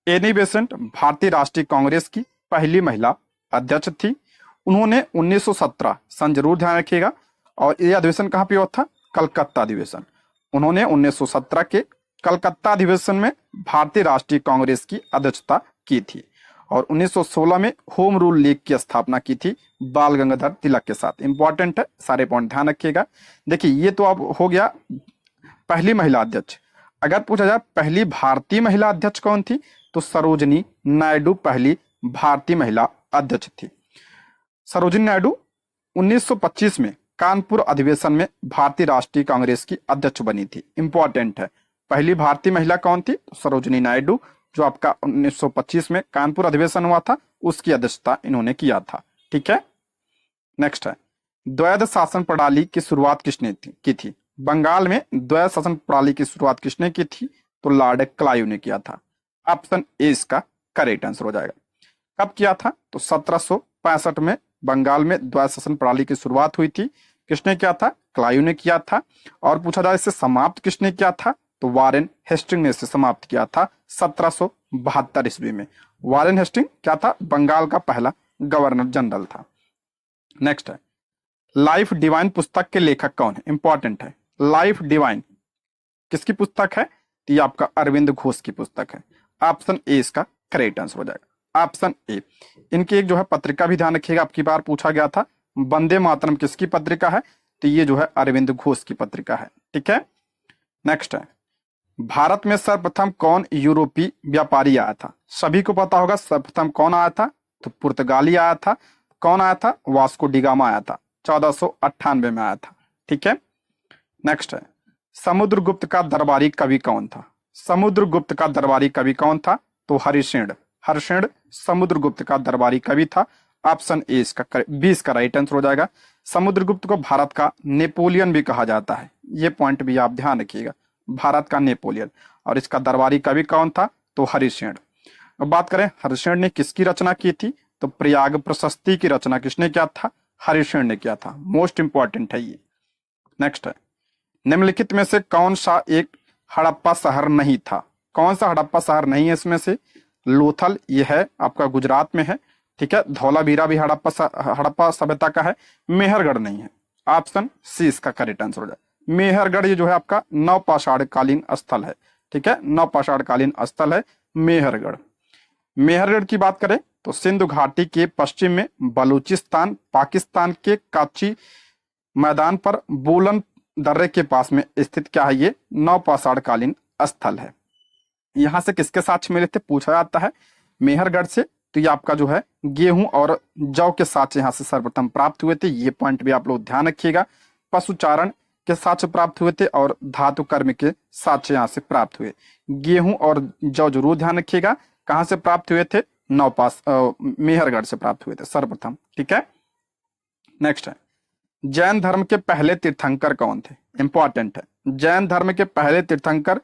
एनी बेसेंट भारतीय राष्ट्रीय कांग्रेस की पहली महिला अध्यक्ष थी। उन्होंने 1917 सन जरूर ध्यान रखिएगा, और यह अधिवेशन कहाँ पे हुआ था, कलकत्ता अधिवेशन। उन्होंने 1917 के कलकत्ता अधिवेशन में भारतीय राष्ट्रीय कांग्रेस की अध्यक्षता की थी और 1916 में होम रूल लीग की स्थापना की थी बाल गंगाधर तिलक के साथ। इंपॉर्टेंट है, सारे पॉइंट ध्यान रखिएगा। देखिए ये तो अब हो गया पहली महिला अध्यक्ष। अगर पूछा जाए पहली भारतीय महिला अध्यक्ष कौन थी, तो सरोजिनी नायडू पहली भारतीय महिला अध्यक्ष थी। सरोजिनी नायडू 1925 में कानपुर अधिवेशन में भारतीय राष्ट्रीय कांग्रेस की अध्यक्ष बनी थी। इंपॉर्टेंट है, पहली भारतीय महिला कौन थी, सरोजिनी नायडू, जो आपका 1925 में कानपुर अधिवेशन हुआ था उसकी अध्यक्षता इन्होंने किया था, ठीक है। नेक्स्ट है द्वैध शासन प्रणाली की शुरुआत किसने की थी। बंगाल में द्वैध शासन प्रणाली की शुरुआत किसने की थी, तो लॉर्ड क्लाइव ने किया था। ऑप्शन ए इसका करेक्ट आंसर हो जाएगा। कब किया था, तो 1765 में बंगाल में द्वैध शासन प्रणाली की शुरुआत हुई थी। किसने किया था, क्लाइव ने किया था। और पूछा जाए इसे समाप्त किसने किया था, तो वारेन हेस्टिंग ने इसे समाप्त किया था 1772 ईस्वी में। वारेन हेस्टिंग क्या था, बंगाल का पहला गवर्नर जनरल था। नेक्स्ट है लाइफ डिवाइन पुस्तक के लेखक कौन है। इंपॉर्टेंट है, लाइफ डिवाइन किसकी पुस्तक है, तो ये आपका अरविंद घोष की पुस्तक है। ऑप्शन ए इसका करेक्ट आंसर हो जाएगा, ऑप्शन ए। इनकी एक जो है पत्रिका भी ध्यान रखिएगा, आपकी बार पूछा गया था वंदे मातरम किसकी पत्रिका है, तो ये जो है अरविंद घोष की पत्रिका है, ठीक है। नेक्स्ट है भारत में सर्वप्रथम कौन यूरोपीय व्यापारी आया था। सभी को पता होगा सर्वप्रथम कौन आया था, तो पुर्तगाली आया था। कौन आया था, वास्को डिगामा आया था, 1498 में आया था, ठीक है। नेक्स्ट है समुद्रगुप्त का दरबारी कवि कौन था। समुद्रगुप्त का दरबारी कवि कौन था, तो हरिश्चंद्र। हरिश्चंद्र समुद्रगुप्त का दरबारी कवि था। ऑप्शन ए इसका 20 का राइट आंसर हो जाएगा। समुद्रगुप्त को भारत का नेपोलियन भी कहा जाता है, ये पॉइंट भी आप ध्यान रखिएगा, भारत का नेपोलियन। और इसका दरबारी कवि कौन था, तो हरिश्चंद्र। अब बात करें हरिश्चंद्र ने किसकी रचना की थी, तो प्रयाग प्रशस्ति की रचना किसने किया था, हरिश्चंद्र ने किया था। मोस्ट इंपॉर्टेंट है ये। नेक्स्ट है निम्नलिखित में से कौन सा एक हड़प्पा शहर नहीं था। कौन सा हड़प्पा शहर नहीं है इसमें से, लोथल ये है आपका गुजरात में है, ठीक है। धौलावीरा भी हड़प्पा सभ्यता का है। मेहरगढ़ नहीं है। ऑप्शन सी इसका करेक्ट आंसर हो जाए। मेहरगढ़ ये जो है आपका नवपाषाण कालीन स्थल है, ठीक है, नवपाषाण कालीन स्थल है मेहरगढ़। मेहरगढ़ की बात करें तो सिंधु घाटी के पश्चिम में बलूचिस्तान पाकिस्तान के काची मैदान पर बोलन दर्रे के पास में स्थित क्या है, ये नवपाषाण कालीन स्थल है। यहां से किसके साक्ष्य मिले थे, पूछा जाता है मेहरगढ़ से, तो ये आपका जो है गेहूं और जौ के साक्ष्य यहाँ से सर्वप्रथम प्राप्त हुए थे, ये पॉइंट भी आप लोग ध्यान रखिएगा। पशुचारण के साक्ष्य प्राप्त हुए थे और धातु कर्म के साक्ष्य यहाँ से प्राप्त हुए। गेहूं और जौ जरूर ध्यान रखिएगा, कहाँ से प्राप्त हुए थे, नौपास मेहरगढ़ से प्राप्त हुए थे सर्वप्रथम। ठीक है, नेक्स्ट है जैन धर्म के पहले तीर्थंकर कौन थे, इंपॉर्टेंट है। जैन धर्म के पहले तीर्थंकर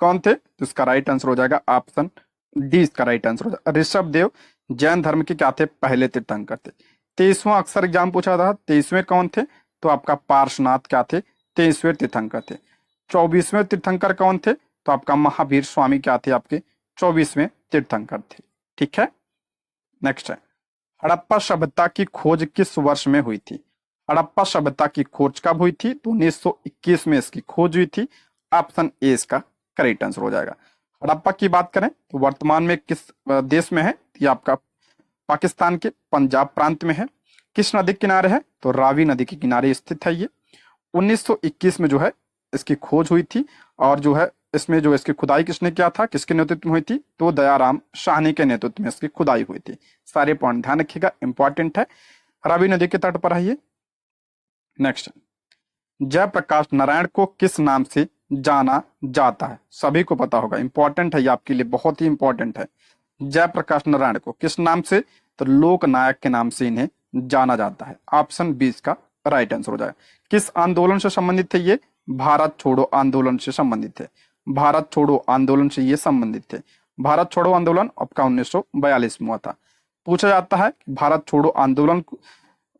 कौन थे, तो इसका राइट आंसर हो जाएगा ऑप्शन डी, इसका राइट आंसर हो जाएगा ऋषभ देव जैन धर्म के क्या थे, पहले तीर्थंकर थे। 23वां अक्सर एग्जाम पूछा था, 23वें कौन थे, तो आपका पार्श्वनाथ क्या थे, 23वें तीर्थंकर थे। 24वें तीर्थंकर कौन थे, तो आपका महावीर स्वामी क्या थे, आपके 24वें तीर्थंकर थे। ठीक है, नेक्स्ट है हड़प्पा सभ्यता की खोज किस वर्ष में हुई थी। हड़प्पा सभ्यता की खोज कब हुई थी, तो 1921 में इसकी खोज हुई थी। ऑप्शन ए इसका करेक्ट आंसर हो जाएगा। हड़प्पा की बात करें तो वर्तमान में किस देश में है, ये आपका पाकिस्तान के पंजाब प्रांत में है। किस नदी के किनारे है, तो रावी नदी के किनारे स्थित है ये। 1921 में जो है इसकी खोज हुई थी और जो है इसमें जो इसकी खुदाई किसने किया था, किसके नेतृत्व में हुई थी, तो दयाराम साहनी के नेतृत्व में इसकी खुदाई हुई थी। सारे पॉइंट ध्यान रखिएगा, इंपॉर्टेंट है, रावी नदी के तट पर है ये। नेक्स्ट, जयप्रकाश नारायण को किस नाम से जाना जाता है, सभी को पता होगा, इंपॉर्टेंट है ये आपके लिए, बहुत ही इंपॉर्टेंट है। जयप्रकाश नारायण को किस नाम से, तो लोक नायक के नाम से इन्हें जाना जाता है। ऑप्शन 20 का राइट आंसर हो जाएगा। किस आंदोलन से संबंधित थे ये, भारत छोड़ो आंदोलन से संबंधित थे। भारत छोड़ो आंदोलन से ये संबंधित थे। भारत छोड़ो आंदोलन आपका 1942 में हुआ था। पूछा जाता है कि भारत छोड़ो आंदोलन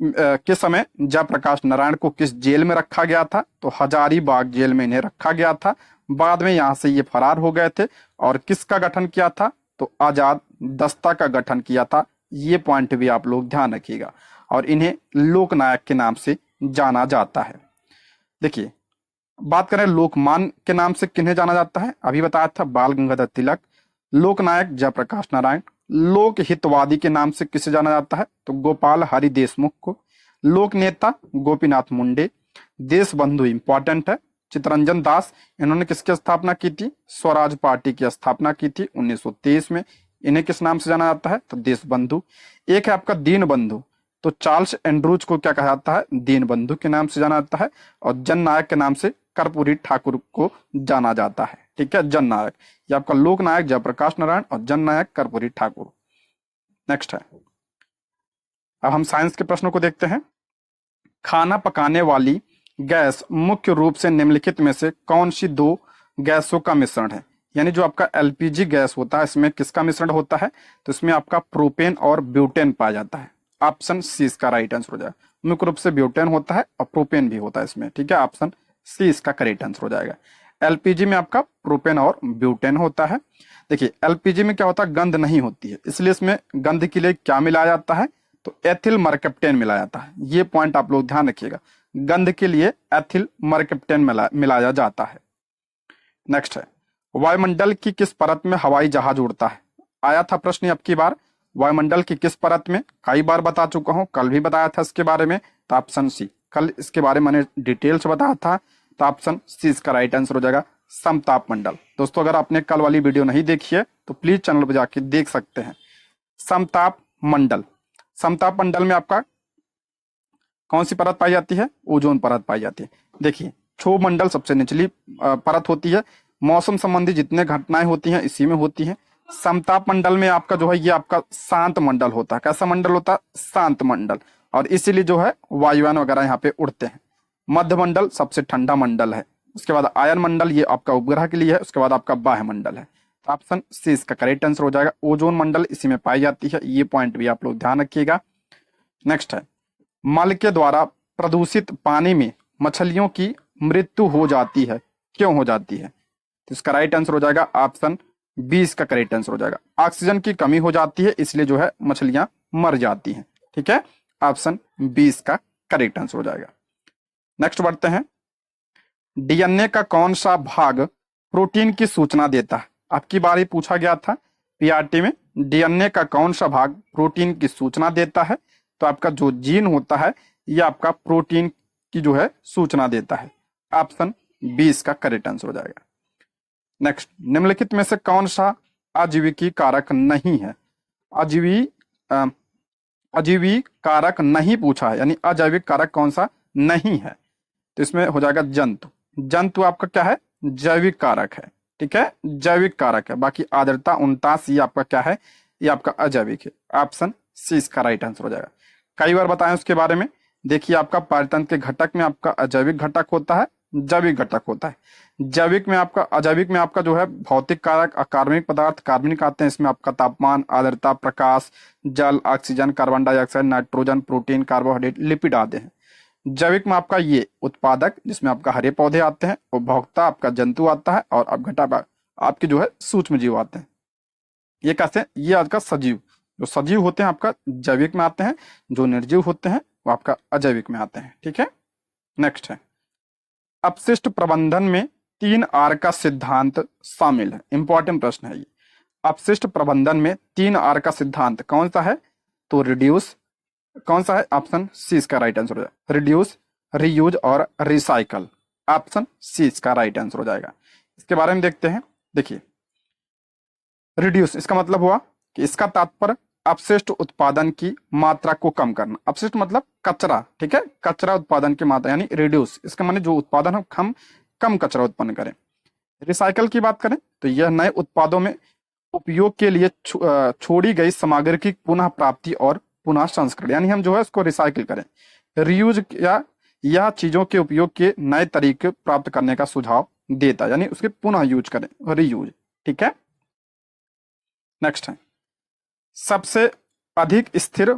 के समय जयप्रकाश नारायण को किस जेल में रखा गया था, तो हजारीबाग जेल में इन्हें रखा गया था। बाद में यहां से ये फरार हो गए थे और किसका गठन किया था, तो आजाद दस्ता का गठन किया था। ये पॉइंट भी आप लोग ध्यान रखिएगा और इन्हें लोकनायक के नाम से जाना जाता है। देखिए बात करें लोकमान के नाम से किन्हें जाना जाता है, अभी बताया था बाल गंगाधर तिलक। लोकनायक जयप्रकाश नारायण। लोक हितवादी के नाम से किसे जाना जाता है, तो गोपाल हरि देशमुख को। लोक नेता गोपीनाथ मुंडे। देश बंधु इंपॉर्टेंट है, चित्तरंजन दास, इन्होंने किसकी स्थापना की थी, स्वराज पार्टी की स्थापना की थी 1923 में। इन्हें किस नाम से जाना जाता है, तो देश बंधु। एक है आपका दीन बंधु, तो चार्ल्स एंड्रूज को क्या कहा जाता है, दीन बंधु के नाम से जाना जाता है। और जननायक के नाम से कर्पूरी ठाकुर को जाना जाता है। ठीक है, जननायक, ये आपका लोकनायक जयप्रकाश नारायण और जननायक कर्पूरी ठाकुर। नेक्स्ट है, अब हम साइंस के प्रश्नों को देखते हैं। खाना पकाने वाली गैस मुख्य रूप से निम्नलिखित में से कौन सी दो गैसों का मिश्रण है, यानी जो आपका एलपीजी गैस होता है इसमें किसका मिश्रण होता है, तो इसमें आपका प्रोपेन और ब्यूटेन पाया जाता है। ऑप्शन सी इसका राइट आंसर हो जाएगा। मुख्य रूप से ब्यूटेन होता है और प्रोपेन भी होता है इसमें। ठीक है, ऑप्शन सी इसका करेक्ट आंसर हो जाएगा। एलपीजी में आपका प्रोपेन और ब्यूटेन होता है। देखिए एलपीजी में क्या होता है, गंध नहीं होती है, इसलिए इसमें गंध के लिए क्या मिलाया जाता है, तो एथिल मरकप्टेन मिलाया जाता है। ये पॉइंट आप लोग ध्यान रखिएगा, गंध के लिए एथिल मरकप्टेन मिलाया जाता है। नेक्स्ट है, वायुमंडल की किस परत में हवाई जहाज उड़ता है, आया था प्रश्न अब की बार। वायुमंडल की किस परत में, कई बार बता चुका हूं, कल भी बताया था इसके बारे में, तो ऑप्शन सी, कल इसके बारे में मैंने डिटेल से बताया था, तो ऑप्शन सी इसका राइट आंसर हो जाएगा, समताप मंडल। दोस्तों अगर आपने कल वाली वीडियो नहीं देखी है तो प्लीज चैनल पर जाके देख सकते हैं। समताप मंडल, समताप मंडल में आपका कौन सी परत पाई जाती है, ओजोन परत पाई जाती है। देखिए क्षोभ मंडल सबसे निचली परत होती है, मौसम संबंधी जितने घटनाएं होती हैं इसी में होती हैं। समताप मंडल में आपका जो है ये आपका शांत मंडल होता है। कैसा मंडल होता है, शांत मंडल, और इसीलिए जो है वायुयान वगैरह यहाँ पे उड़ते हैं। मध्य मंडल सबसे ठंडा मंडल है, उसके बाद आयन मंडल ये आपका उपग्रह के लिए है, उसके बाद आपका बाह्य मंडल है। तो ऑप्शन सी इसका करेक्ट आंसर हो जाएगा। ओजोन मंडल इसी में पाई जाती है, ये पॉइंट भी आप लोग ध्यान रखिएगा। नेक्स्ट है, मल के द्वारा प्रदूषित पानी में मछलियों की मृत्यु हो जाती है, क्यों हो जाती है, तो इसका राइट आंसर हो जाएगा ऑप्शन 20 का करेक्ट आंसर हो जाएगा। ऑक्सीजन की कमी हो जाती है इसलिए जो है मछलियां मर जाती हैं। ठीक है, ऑप्शन 20 का करेक्ट आंसर हो जाएगा। नेक्स्ट बढ़ते हैं, डीएनए का कौन सा भाग प्रोटीन की सूचना देता है, आपकी बारी पूछा गया था पीआरटी में, डीएनए का कौन सा भाग प्रोटीन की सूचना देता है, तो आपका जो जीन होता है ये आपका प्रोटीन की जो है सूचना देता है। ऑप्शन 20 का करेक्ट आंसर हो जाएगा। नेक्स्ट, निम्नलिखित में से कौन सा आजीविकी कारक नहीं है, अजीवी अ, अजीवी कारक नहीं पूछा है, यानी अजैविक कारक कौन सा नहीं है, तो इसमें हो जाएगा जंतु। जंतु आपका क्या है, जैविक कारक है, ठीक है, जैविक कारक है। बाकी आर्द्रता 49 ये आपका क्या है, ये आपका अजैविक है। ऑप्शन सी इसका राइट आंसर हो जाएगा। कई बार बताएं उसके बारे में। देखिए आपका पारतंत्र के घटक में आपका अजैविक घटक होता है, जैविक घटक होता है। जैविक में आपका, अजैविक में आपका जो है भौतिक कारक, अकार्बनिक पदार्थ, कार्बनिक आते हैं। इसमें आपका तापमान, आर्द्रता, प्रकाश, जल, oxygen, carbon dioxide, nitrogen, protein, carbohydrate, lipid आते हैं। जैविक में आपका ये उत्पादक, जिसमें आपका हरे पौधे आते हैं, उपभोक्ता आपका जंतु आता है, और अपघटक आपके जो है सूक्ष्म जीव आते हैं। ये कैसे, ये आपका सजीव, जो सजीव होते हैं आपका जैविक में आते हैं, जो निर्जीव होते हैं वो आपका अजैविक में आते हैं, ठीक है। नेक्स्ट है, अपशिष्ट प्रबंधन में 3 R का सिद्धांत शामिल है। इंपॉर्टेंट प्रश्न है ये। अपशिष्ट प्रबंधन में 3 R का सिद्धांत कौन सा है, तो रिड्यूस, कौन सा है, ऑप्शन सी इसका राइट आंसर हो जाएगा। रिड्यूस, रीयूज और रिसाइकल, ऑप्शन सी इसका राइट आंसर हो जाएगा। इसके बारे में देखते हैं। देखिए रिड्यूस, इसका मतलब हुआ कि इसका तात्पर्य अपशिष्ट उत्पादन की मात्रा को कम करना। अपशिष्ट मतलब कचरा, ठीक है, कचरा उत्पादन की मात्रा, यानी रिड्यूस, इसका माने जो उत्पादन हम कम कचरा उत्पन्न करें। रिसाइकल की बात करें तो यह नए उत्पादों में उपयोग के लिए छोड़ी गई सामग्री की पुनः प्राप्ति और पुनः संस्करण, यानी हम जो है इसको रिसाइकिल करें। रीयूज या यह चीजों के उपयोग के नए तरीके प्राप्त करने का सुझाव देता है, यानी उसके पुनः यूज करें, रीयूज, ठीक है। नेक्स्ट है, सबसे अधिक स्थिर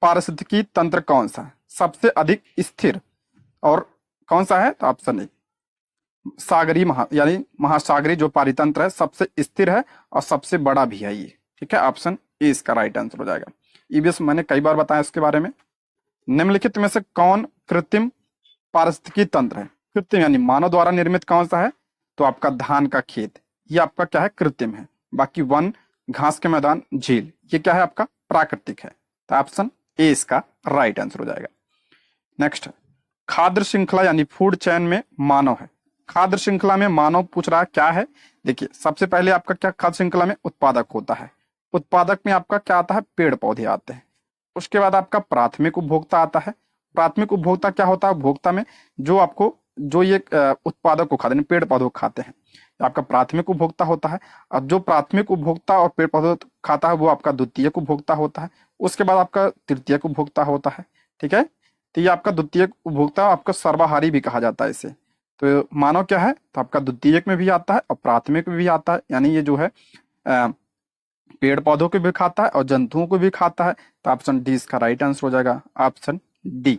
पारिस्थितिकी तंत्र कौन सा है, सबसे अधिक स्थिर और कौन सा है, तो ऑप्शन ए सागरी यानी महासागरी जो पारितंत्र है सबसे स्थिर है और सबसे बड़ा भी है ये, ठीक है, ऑप्शन ए इसका राइट आंसर हो जाएगा। ईबीएस मैंने कई बार बताया इसके बारे में। निम्नलिखित में से कौन कृत्रिम पारिस्थितिकी तंत्र है, कृत्रिम यानी मानव द्वारा निर्मित कौन सा है, तो आपका धान का खेत, ये आपका क्या है, कृत्रिम है। बाकी वन, घास के मैदान, झील, ये क्या है आपका प्राकृतिक है, तो ऑप्शन ए इसका राइट आंसर हो जाएगा। नेक्स्ट है, खाद्य श्रृंखला यानी फूड चेन में मानव है। खाद्य श्रृंखला में मानव पूछ रहा है क्या है। देखिए सबसे पहले आपका क्या खाद्य श्रृंखला में उत्पादक होता है, उत्पादक में आपका क्या आता है, पेड़ पौधे आते हैं। उसके बाद आपका प्राथमिक उपभोक्ता आता है। प्राथमिक उपभोक्ता क्या होता है, उपभोक्ता में जो आपको जो ये उत्पादक को खाते हैं, पेड़ पौधों को खाते हैं, आपका प्राथमिक उपभोक्ता होता है। अब जो प्राथमिक उपभोक्ता और पेड़ पौधे खाता है वो आपका द्वितीयक उपभोक्ता होता है। उसके बाद आपका तृतीयक उपभोक्ता होता है, ठीक है। तो ये आपका द्वितीयक उपभोक्ता आपका सर्वाहारी भी कहा जाता है इसे। तो मानव क्या है, तो आपका द्वितीयक में भी आता है और प्राथमिक में भी आता है, यानी ये जो है पेड़ पौधों को भी खाता है और जंतुओं को भी खाता है, तो ऑप्शन डी इसका राइट आंसर हो जाएगा। ऑप्शन डी,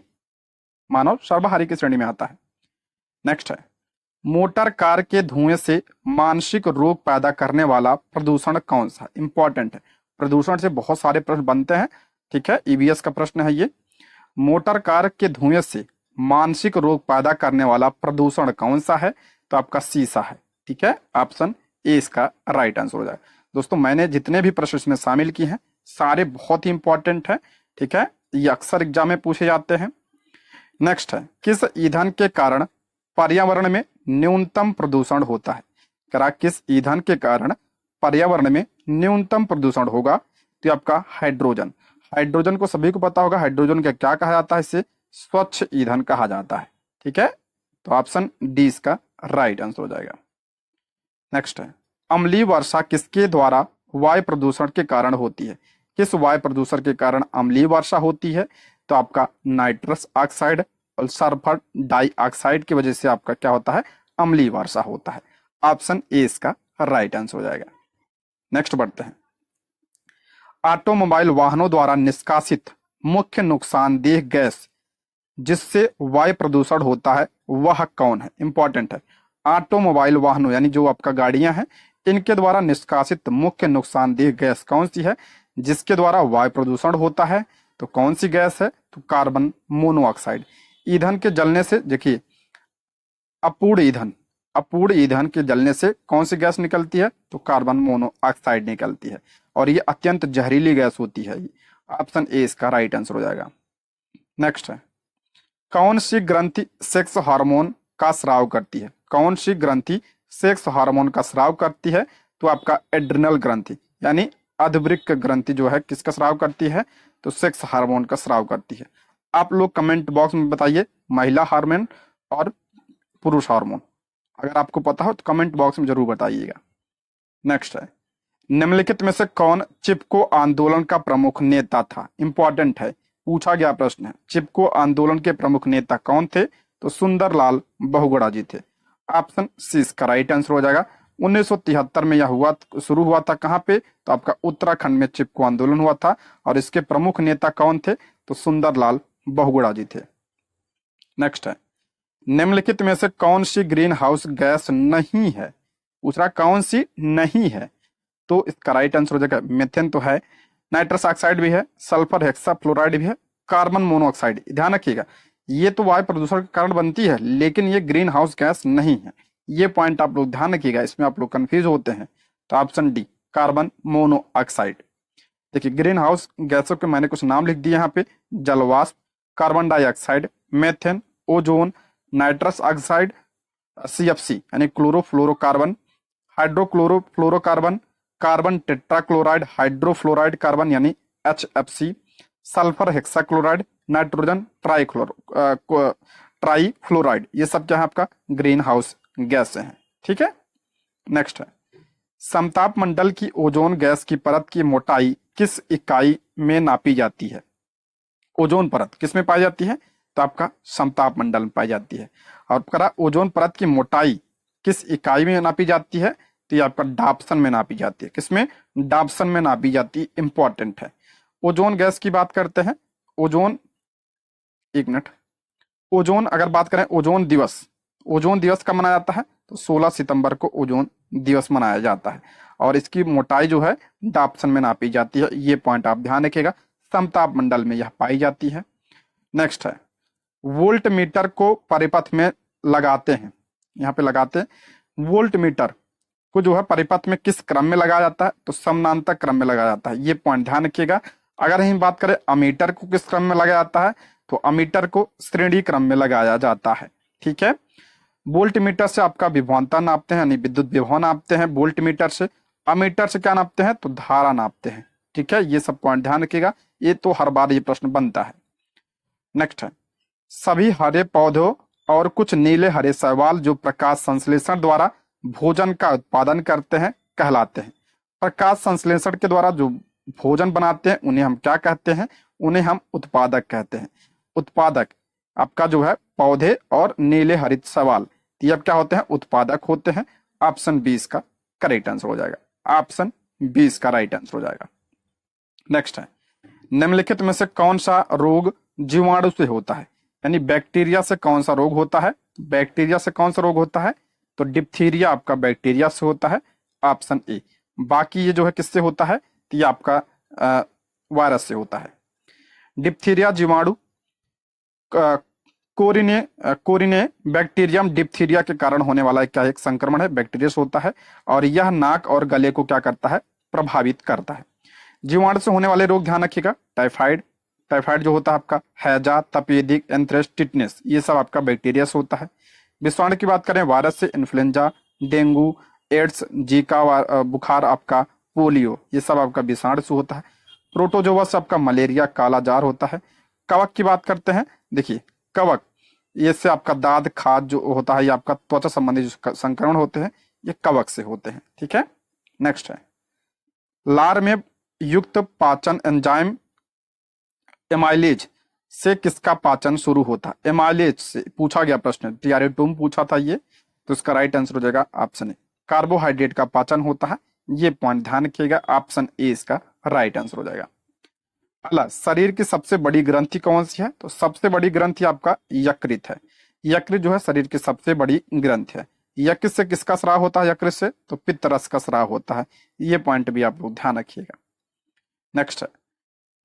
मानव सर्वाहारी की श्रेणी में आता है। नेक्स्ट है, मोटर कार के धुएं से मानसिक रोग पैदा करने वाला प्रदूषण कौन सा, इंपॉर्टेंट है। प्रदूषण से बहुत सारे प्रश्न बनते हैं, ठीक है, ईबीएस का प्रश्न है ये। मोटर कार के धुएं से मानसिक रोग पैदा करने वाला प्रदूषण कौन सा है, तो आपका शीशा है, ठीक है, ऑप्शन ए इसका राइट आंसर हो जाएगा। दोस्तों मैंने जितने भी प्रश्न इसमें शामिल किए हैं सारे बहुत ही इंपॉर्टेंट है, ठीक है, ये अक्सर एग्जाम में पूछे जाते हैं। नेक्स्ट है, किस ईंधन के कारण पर्यावरण में न्यूनतम प्रदूषण होता है। करा किस ईंधन के कारण पर्यावरण में न्यूनतम प्रदूषण होगा, तो आपका हाइड्रोजन। हाइड्रोजन को सभी को पता होगा, हाइड्रोजन का क्या कहा जाता है, इसे स्वच्छ ईंधन कहा जाता है, ठीक है, तो ऑप्शन डी इसका राइट आंसर हो जाएगा। नेक्स्ट है, अम्लीय वर्षा किसके द्वारा वायु प्रदूषण के कारण होती है। किस वायु प्रदूषण के कारण अम्लीय वर्षा होती है, तो आपका नाइट्रस ऑक्साइड और सल्फर डाइऑक्साइड की वजह से आपका क्या होता है, अम्लीय वर्षा होता है। ऑप्शन ए इसका राइट आंसर हो जाएगा। नेक्स्ट बढ़ते हैं, ऑटोमोबाइल वाहनों द्वारा निष्कासित मुख्य नुकसानदेह गैस जिससे वायु प्रदूषण होता है वह कौन है, इंपॉर्टेंट है। ऑटोमोबाइल वाहनों यानी जो आपका गाड़ियां हैं इनके द्वारा निष्कासित मुख्य नुकसानदेह गैस कौन सी है जिसके द्वारा वायु प्रदूषण होता है, तो कौन सी गैस है, तो कार्बन मोनोऑक्साइड। ईंधन के जलने से, देखिए अपूर्ण ईंधन के जलने से कौन सी गैस निकलती है, तो कार्बन मोनोऑक्साइड निकलती है और ये अत्यंत जहरीली गैस होती है। ऑप्शन ए इसका राइट आंसर हो जाएगा। नेक्स्ट है, कौन सी ग्रंथि सेक्स हार्मोन का स्राव करती है। कौन सी ग्रंथि सेक्स हार्मोन का स्राव करती है, तो आपका एड्रिनल ग्रंथि, यानी अधवृक्क ग्रंथि जो है किसका स्राव करती है, तो सेक्स हार्मोन का स्राव करती है। आप लोग कमेंट बॉक्स में बताइए महिला हार्मोन और पुरुष हार्मोन, अगर आपको पता हो तो कमेंट बॉक्स में जरूर बताइएगा। नेक्स्ट है, निम्नलिखित में से कौन चिपको आंदोलन का प्रमुख नेता था? इंपॉर्टेंट है, पूछा गया प्रश्न है। चिपको आंदोलन के प्रमुख नेता कौन थे? तो सुंदरलाल बहुगुणा जी थे। ऑप्शन सी इसका राइट आंसर हो जाएगा। 1973 में यह शुरू हुआ था कहाँ पे? तो आपका उत्तराखंड में चिपको आंदोलन हुआ था और इसके प्रमुख नेता कौन थे? तो सुंदरलाल बहुगुणा जी थे। नेक्स्ट है, निम्नलिखित में से कौन सी ग्रीन हाउस गैस नहीं है? पूछ रहा कौन सी नहीं है, तो इसका राइट आंसर हो जाएगा मीथेन तो है, नाइट्रस ऑक्साइड भी है, सल्फर हेक्साफ्लोराइड भी है, कार्बन मोनोऑक्साइड। ध्यान रखिएगा, ये तो वायु प्रदूषण के कारण बनती है लेकिन ये ग्रीन हाउस गैस नहीं है। ये पॉइंट आप लोग ध्यान रखिएगा, इसमें आप लोग कंफ्यूज होते हैं। तो ऑप्शन डी कार्बन मोनोऑक्साइड। देखिए ग्रीन हाउस गैसों के मैंने कुछ नाम लिख दिए यहाँ पे, जलवाष्प, carbon dioxide, methane, ozone, nitrous oxide, CFC यानी chlorofluorocarbon, hydrochlorofluorocarbon, carbon tetrachloride hydrofluoride carbon यानी HFC, sulphur hexachloride, nitrogen trifluoride. ये सब क्या है आपका ग्रीन हाउस गैस हैं। ठीक है, नेक्स्ट है, समताप मंडल की ओजोन गैस की परत की मोटाई किस इकाई में नापी जाती है? ओजोन परत किस में पाई जाती है? तो आपका समताप मंडल में पाई जाती है। और आपका ओजोन परत की मोटाई किस इकाई में नापी जाती है? तो ये आपका डाप्सन में नापी जाती है। किसमें? डाप्सन में नापी जाती है। इंपॉर्टेंट है। ओजोन गैस की बात करते हैं, ओजोन, एक मिनट, ओजोन अगर बात करें ओजोन दिवस, ओजोन दिवस कब मनाया जाता है? तो 16 सितंबर को ओजोन दिवस मनाया जाता है और इसकी मोटाई जो है डाप्सन में नापी जाती है। ये पॉइंट आप ध्यान रखिएगा, समताप मंडल में यह पाई जाती है। नेक्स्ट है, वोल्ट मीटर को परिपथ में लगाते हैं, यहाँ पे लगाते हैं। वोल्ट मीटर को जो है परिपथ में किस क्रम में लगाया जाता है? तो समानांतर क्रम में लगाया जाता है। ये पॉइंट ध्यान रखिएगा। अगर हम बात करें अमीटर को किस क्रम में लगाया जाता है? तो अमीटर को श्रेणी क्रम में लगाया जाता है। ठीक है, वोल्ट मीटर से आपका विभवांतर नापते हैं यानी विद्युत विभव नापते हैं वोल्ट मीटर से। अमीटर से क्या नापते हैं? तो धारा नापते हैं। ठीक है, ये सब पॉइंट ध्यान रखिएगा, ये तो हर बार ये प्रश्न बनता है। नेक्स्ट है, सभी हरे पौधों और कुछ नीले हरे शैवाल जो प्रकाश संश्लेषण द्वारा भोजन का उत्पादन करते हैं कहलाते हैं। प्रकाश संश्लेषण के द्वारा जो भोजन बनाते हैं उन्हें हम क्या कहते हैं? उन्हें हम उत्पादक कहते हैं। उत्पादक आपका जो है पौधे और नीले हरित शैवाल, ये अब क्या होते हैं? उत्पादक होते हैं। ऑप्शन 20 का करेक्ट आंसर हो जाएगा। ऑप्शन 20 का राइट आंसर हो जाएगा। नेक्स्ट है, निम्नलिखित में से कौन सा रोग जीवाणु से होता है? यानी बैक्टीरिया से कौन सा रोग होता है? बैक्टीरिया से कौन सा रोग होता है? तो डिप्थीरिया आपका बैक्टीरिया से होता है। Option A. बाकी ये जो है किससे होता है? तो ये आपका वायरस से होता है। डिप्थीरिया जीवाणु कोरिने बैक्टीरियम डिप्थीरिया के कारण होने वाला क्या एक संक्रमण है, बैक्टीरिया से होता है और यह नाक और गले को क्या करता है? प्रभावित करता है। जीवाणु से होने वाले रोग ध्यान रखिएगा, टाइफाइड, टाइफाइड जो होता है आपका, हैजा, तपेदिक, एंथ्रेक्स, टिटनेस, ये सब आपका बैक्टीरिया से होता है। विषाणु की बात करें वायरस से इन्फ्लुएंजा, डेंगू, एड्स, जीका बुखार, आपका पोलियो, ये सब आपका विषाणु से होता है। प्रोटोजोआ से आपका मलेरिया, काला जार होता है। कवक की बात करते हैं, देखिए कवक, ये से आपका दाद खाद जो होता है, ये आपका त्वचा संबंधी जो संक्रमण होते हैं ये कवक से होते हैं। ठीक है, नेक्स्ट है, लार में युक्त पाचन एंजाइम एमाइलेज से किसका पाचन शुरू होता है? एमाइलेज से पूछा गया प्रश्न, TRA 2 में पूछा था ये, तो इसका राइट आंसर हो जाएगा ऑप्शन ए, कार्बोहाइड्रेट का पाचन होता है। ये पॉइंट ध्यान रखिएगा, ऑप्शन ए इसका राइट आंसर हो जाएगा। अगला, शरीर की सबसे बड़ी ग्रंथि कौन सी है? तो सबसे बड़ी ग्रंथि आपका यकृत है। यकृत जो है शरीर की सबसे बड़ी ग्रंथि है। यकृत से किसका स्राव होता है? यकृत से तो पित्त रस का स्राव होता है। ये पॉइंट भी आप लोग ध्यान रखिएगा। नेक्स्ट है,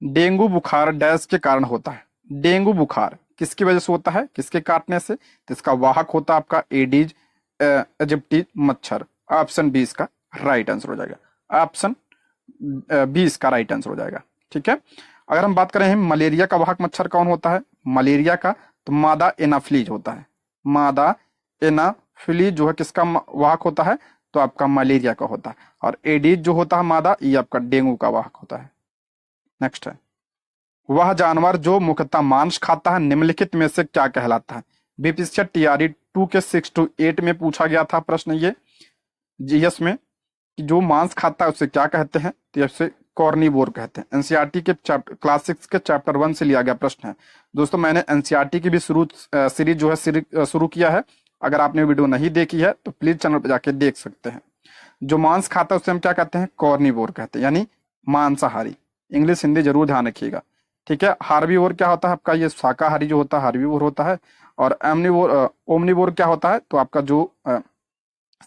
डेंगू बुखार डैश के कारण होता है। डेंगू बुखार किसकी वजह से होता है? किसके काटने से? तो इसका वाहक होता है आपका एडीज इजिप्टी मच्छर। ऑप्शन 20 का राइट आंसर हो जाएगा। ऑप्शन 20 का राइट आंसर हो जाएगा। ठीक है, अगर हम बात करें मलेरिया का वाहक मच्छर कौन होता है? मलेरिया का तो मादा एनाफ्लीज होता है। मादा एनाफ्लीज जो है किसका वाहक होता है? तो आपका मलेरिया का होता है। और एडीज जो होता है मादा, ये आपका डेंगू का वाहक होता है। नेक्स्ट है, वह जानवर जो मुख्यतः मांस खाता है निम्नलिखित में से क्या कहलाता है? बीपीएससी टीआरई 2 के 6 to 8 में पूछा गया था प्रश्न ये जीएस में, कि जो मांस खाता है उसे क्या कहते हैं? तो इसे कॉर्निवोर कहते हैं। एनसीईआरटी के क्लास 6 के चैप्टर 1 से लिया गया प्रश्न है। दोस्तों मैंने एनसीईआरटी की भी सीरीज जो है शुरू किया है। अगर आपने वीडियो नहीं देखी है तो प्लीज चैनल पर जाके देख सकते हैं। जो मांस खाता है उसे हम क्या कहते हैं? कॉर्निवोर कहते हैं, यानी मांसाहारी। इंग्लिश हिंदी जरूर ध्यान रखिएगा, ठीक है। हार्बीवोर क्या होता है आपका? ये शाकाहारी जो होता है हार्बीवोर होता है। और ओमनिवोर क्या होता है? तो आपका जो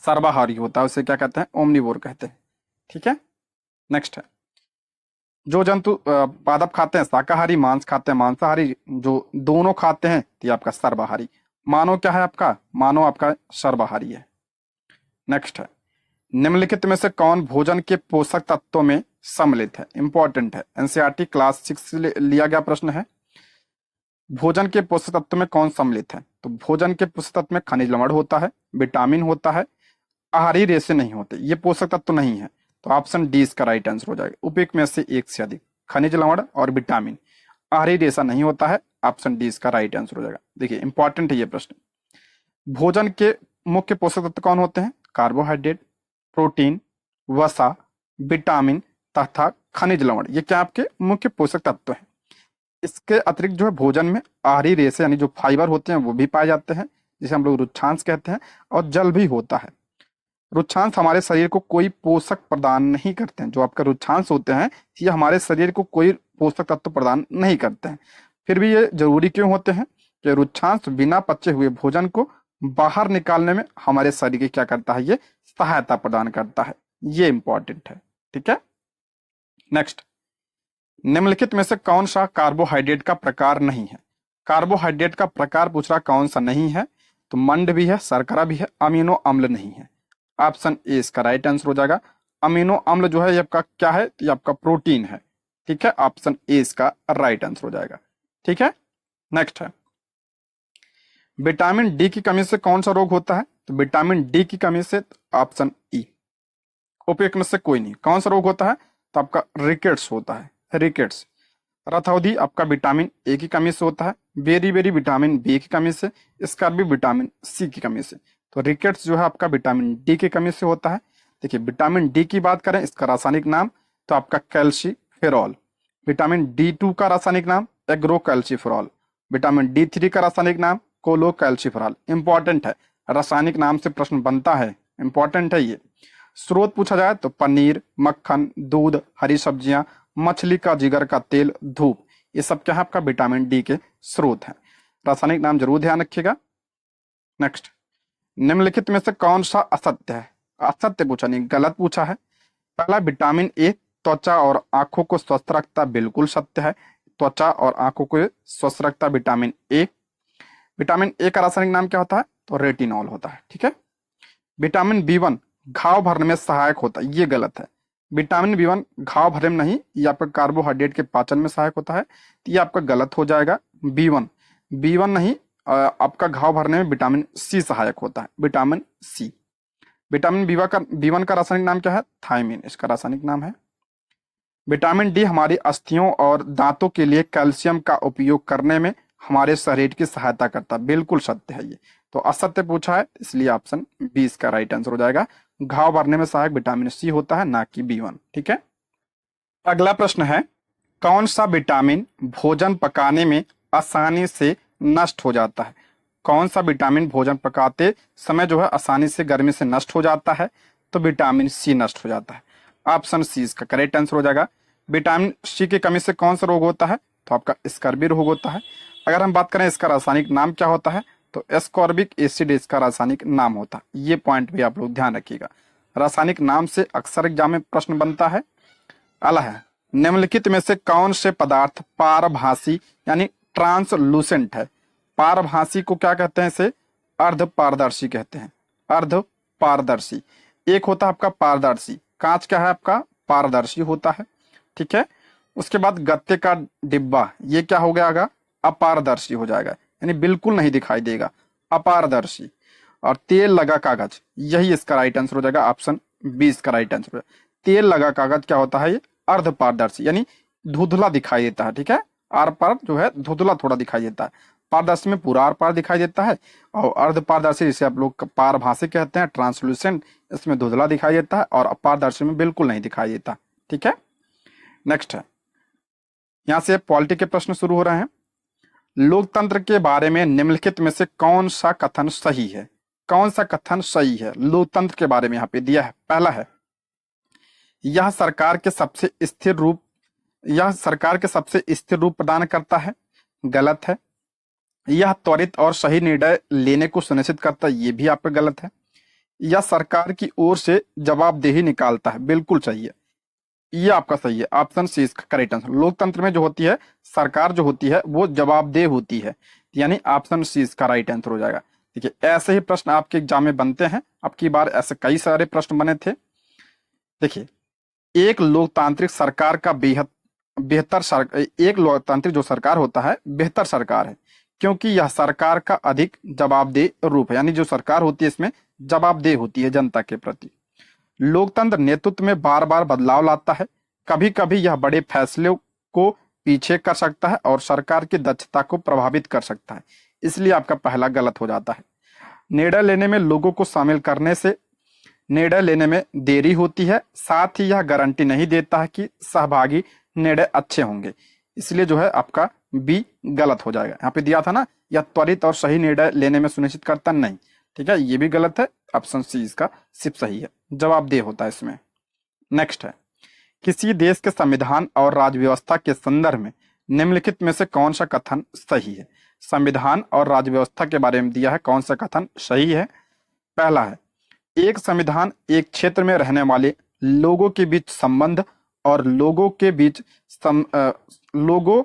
सर्वाहारी होता है उसे क्या कहते हैं? ओमनिवोर कहते हैं, ठीक है। नेक्स्ट है, जो जंतु पादप खाते हैं शाकाहारी, मांस खाते हैं मांसाहारी, जो दोनों खाते हैं तो ये आपका सर्वाहारी। मानव क्या है आपका? मानव आपका सर्वाहारी है। नेक्स्ट है, निम्नलिखित में से कौन भोजन के पोषक तत्वों में सम्मिलित है? इंपॉर्टेंट है, एनसीईआरटी क्लास 6 से लिया गया प्रश्न है। भोजन के पोषक तत्व में कौन सम्मिलित है? तो भोजन के पोषक तत्व में खनिज लवण होता है, विटामिन होता है, आहारी रेशे नहीं होते, ये पोषक तत्व नहीं है। तो ऑप्शन डी इसका राइट आंसर हो जाएगा। उपयुक्त में से एक से अधिक, खनिज लवण और विटामिन, आहारी रेशा नहीं होता है। ऑप्शन डी इसका राइट आंसर हो जाएगा। देखिए इंपॉर्टेंट है ये प्रश्न। भोजन के मुख्य पोषक तत्व कौन होते हैं? कार्बोहाइड्रेट, प्रोटीन, वसा, विटामिन तथा खनिज लवण, ये क्या आपके मुख्य पोषक तत्व हैं। इसके अतिरिक्त जो है भोजन में आहारी रेशे यानी जो फाइबर होते हैं वो भी पाए जाते हैं, जिसे हम लोग रुक्षांश कहते हैं, और जल भी होता है। रुक्षांश हमारे शरीर को कोई पोषक प्रदान नहीं करते हैं। जो आपका रुक्षांश होते हैं ये हमारे शरीर को कोई पोषक तत्व प्रदान नहीं करते हैं। फिर भी ये जरूरी क्यों होते हैं? कि रुक्षांश बिना पचे हुए भोजन को बाहर निकालने में हमारे शरीर की क्या करता है? ये सहायता प्रदान करता है। ये इंपॉर्टेंट है, ठीक है। नेक्स्ट, निम्नलिखित में से कौन सा कार्बोहाइड्रेट का प्रकार नहीं है? कार्बोहाइड्रेट का प्रकार पूछ रहा कौन सा नहीं है? तो मंड भी है, शर्करा भी है, अमीनो अम्ल नहीं है। ऑप्शन ए इसका राइट आंसर हो जाएगा। अमीनो अम्ल जो है ये आपका क्या है? तो ये आपका प्रोटीन है, ठीक है। ऑप्शन ए इसका राइट आंसर हो जाएगा, ठीक है। नेक्स्ट है, विटामिन डी की कमी से कौन सा रोग होता है? तो विटामिन डी की कमी से ऑप्शन ई, उपयुक्त में से कोई नहीं। कौन सा रोग होता है? तो आपका रिकेट्स होता है, रिकेट्स। रथौधी आपका विटामिन ए की कमी से होता है, बेरी बेरी विटामिन बी की कमी से, स्कर्वी विटामिन सी की कमी से। तो रिकेट्स जो है आपका विटामिन डी की कमी से होता है। देखिए विटामिन डी की बात करें, इसका रासायनिक नाम तो आपका कैल्सीफेरॉल। विटामिन D2 का रासायनिक नाम एग्रोकैल्सीफेरॉल। विटामिन D3 का रासायनिक नाम कोलोकैल्सीफेरॉल। इंपॉर्टेंट है, रासायनिक नाम से प्रश्न बनता है, इंपॉर्टेंट है ये। स्रोत पूछा जाए तो पनीर, मक्खन, दूध, हरी सब्जियां, मछली का जिगर का तेल, धूप, ये सब क्या है? आपका विटामिन डी के स्रोत हैं। रासायनिक नाम जरूर ध्यान रखिएगा। नेक्स्ट, निम्नलिखित में से कौन सा असत्य है? असत्य पूछा नहीं, गलत पूछा है। पहला, विटामिन ए त्वचा और आंखों को स्वस्थ रखता, बिल्कुल सत्य है। त्वचा और आंखों को स्वस्थ रखता विटामिन ए। विटामिन ए का रासायनिक नाम क्या होता है? तो रेटिनॉल होता है, ठीक है। विटामिन B1 घाव भरने में सहायक होता है, ये गलत है। विटामिन B1 घाव भरने में नहीं, ये आपका कार्बोहाइड्रेट के पाचन में सहायक होता है, तो ये आपका गलत हो जाएगा। B1 नहीं, आपका घाव भरने में विटामिन सी सहायक होता है, विटामिन सी। विटामिन B1 का रासायनिक नाम क्या है? थायमिन इसका रासायनिक नाम है। विटामिन डी हमारी अस्थियों और दांतों के लिए कैल्शियम का उपयोग करने में हमारे शरीर की सहायता करता है, बिल्कुल सत्य है ये। तो असत्य पूछा है, इसलिए ऑप्शन बी इसका राइट आंसर हो जाएगा। घाव भरने में सहायक विटामिन सी होता है, ना कि B1, ठीक है। अगला प्रश्न है, कौन सा विटामिन भोजन पकाने में आसानी से नष्ट हो जाता है? कौन सा विटामिन भोजन पकाते समय जो है आसानी से गर्मी से नष्ट हो जाता है? तो विटामिन सी नष्ट हो जाता है। ऑप्शन सी इसका करेक्ट आंसर हो जाएगा। विटामिन सी की कमी से कौन सा रोग होता है? तो आपका स्कर्वी रोग होता है। अगर हम बात करें इसका रासायनिक नाम क्या होता है? तो एस्कॉर्बिक एसिड इसका रासायनिक नाम होता है। ये पॉइंट भी आप लोग ध्यान रखिएगा, रासायनिक नाम से अक्सर एग्जाम में प्रश्न बनता है। अगला है, निम्नलिखित में से कौन से पदार्थ पारभासी यानी ट्रांसलूसेंट है? पारभासी को क्या कहते हैं? इसे अर्ध पारदर्शी कहते हैं, अर्ध पारदर्शी। एक होता है आपका पारदर्शी, कांच क्या है आपका? पारदर्शी होता है, ठीक है। उसके बाद गत्ते का डिब्बा, ये क्या हो गया? अपारदर्शी हो जाएगा, यानी बिल्कुल नहीं दिखाई देगा, अपारदर्शी। और तेल लगा कागज, यही इसका राइट आंसर हो जाएगा, ऑप्शन बी इसका राइट आंसर है। तेल लगा कागज क्या होता है, ये अर्ध पारदर्शी यानी धुंधला दिखाई देता है, ठीक है, आर पार जो है धुंधला थोड़ा दिखाई देता है, पारदर्शी में पूरा आर पार दिखाई देता है, और अर्ध पारदर्शी जिसे आप लोग पारभासी कहते हैं, ट्रांसलूसेंट, इसमें धुंधला दिखाई देता है, और पारदर्शी में बिल्कुल नहीं दिखाई देता, ठीक है। नेक्स्ट है, यहाँ से पॉलिटी के प्रश्न शुरू हो रहे हैं। लोकतंत्र के बारे में निम्नलिखित में से कौन सा कथन सही है, कौन सा कथन सही है लोकतंत्र के बारे में यहाँ पे दिया है। पहला है, यह सरकार के सबसे स्थिर रूप प्रदान करता है, गलत है। यह त्वरित और सही निर्णय लेने को सुनिश्चित करता है, ये भी आपका गलत है। यह सरकार की ओर से जवाबदेही निकालता है, बिल्कुल सही है, ये आपका सही है, ऑप्शन सी इसका करेक्ट आंसर। लोकतंत्र में जो होती है सरकार जो होती है वो जवाबदेह होती है, यानी ऑप्शन सी इसका राइट आंसर हो जाएगा। देखिए ऐसे ही प्रश्न आपके एग्जाम में बनते हैं, अब की बार ऐसे कई सारे प्रश्न बने थे। देखिए एक लोकतांत्रिक सरकार का एक लोकतांत्रिक जो सरकार होता है बेहतर सरकार है, क्योंकि यह सरकार का अधिक जवाबदेह रूप है, यानी जो सरकार होती है इसमें जवाबदेह होती है जनता के प्रति। लोकतंत्र नेतृत्व में बार बार बदलाव लाता है, कभी कभी यह बड़े फैसलों को पीछे कर सकता है और सरकार की दक्षता को प्रभावित कर सकता है, इसलिए आपका पहला गलत हो जाता है। निर्णय लेने में लोगों को शामिल करने से निर्णय लेने में देरी होती है, साथ ही यह गारंटी नहीं देता है कि सहभागी निर्णय अच्छे होंगे, इसलिए जो है आपका बी गलत हो जाएगा। यहाँ पे दिया था ना, यह त्वरित और सही निर्णय लेने में सुनिश्चित करता नहीं, ठीक है, ये भी गलत है, ऑप्शन सी इसका सिर्फ सही है, जवाबदेह होता है इसमें। नेक्स्ट है, किसी देश के संविधान और राज्य व्यवस्था के संदर्भ में निम्नलिखित में से कौन सा कथन सही है। संविधान और राज्य व्यवस्था के बारे में दिया है, कौन सा कथन सही है। पहला है, एक संविधान एक क्षेत्र में रहने वाले लोगों के बीच संबंध और लोगों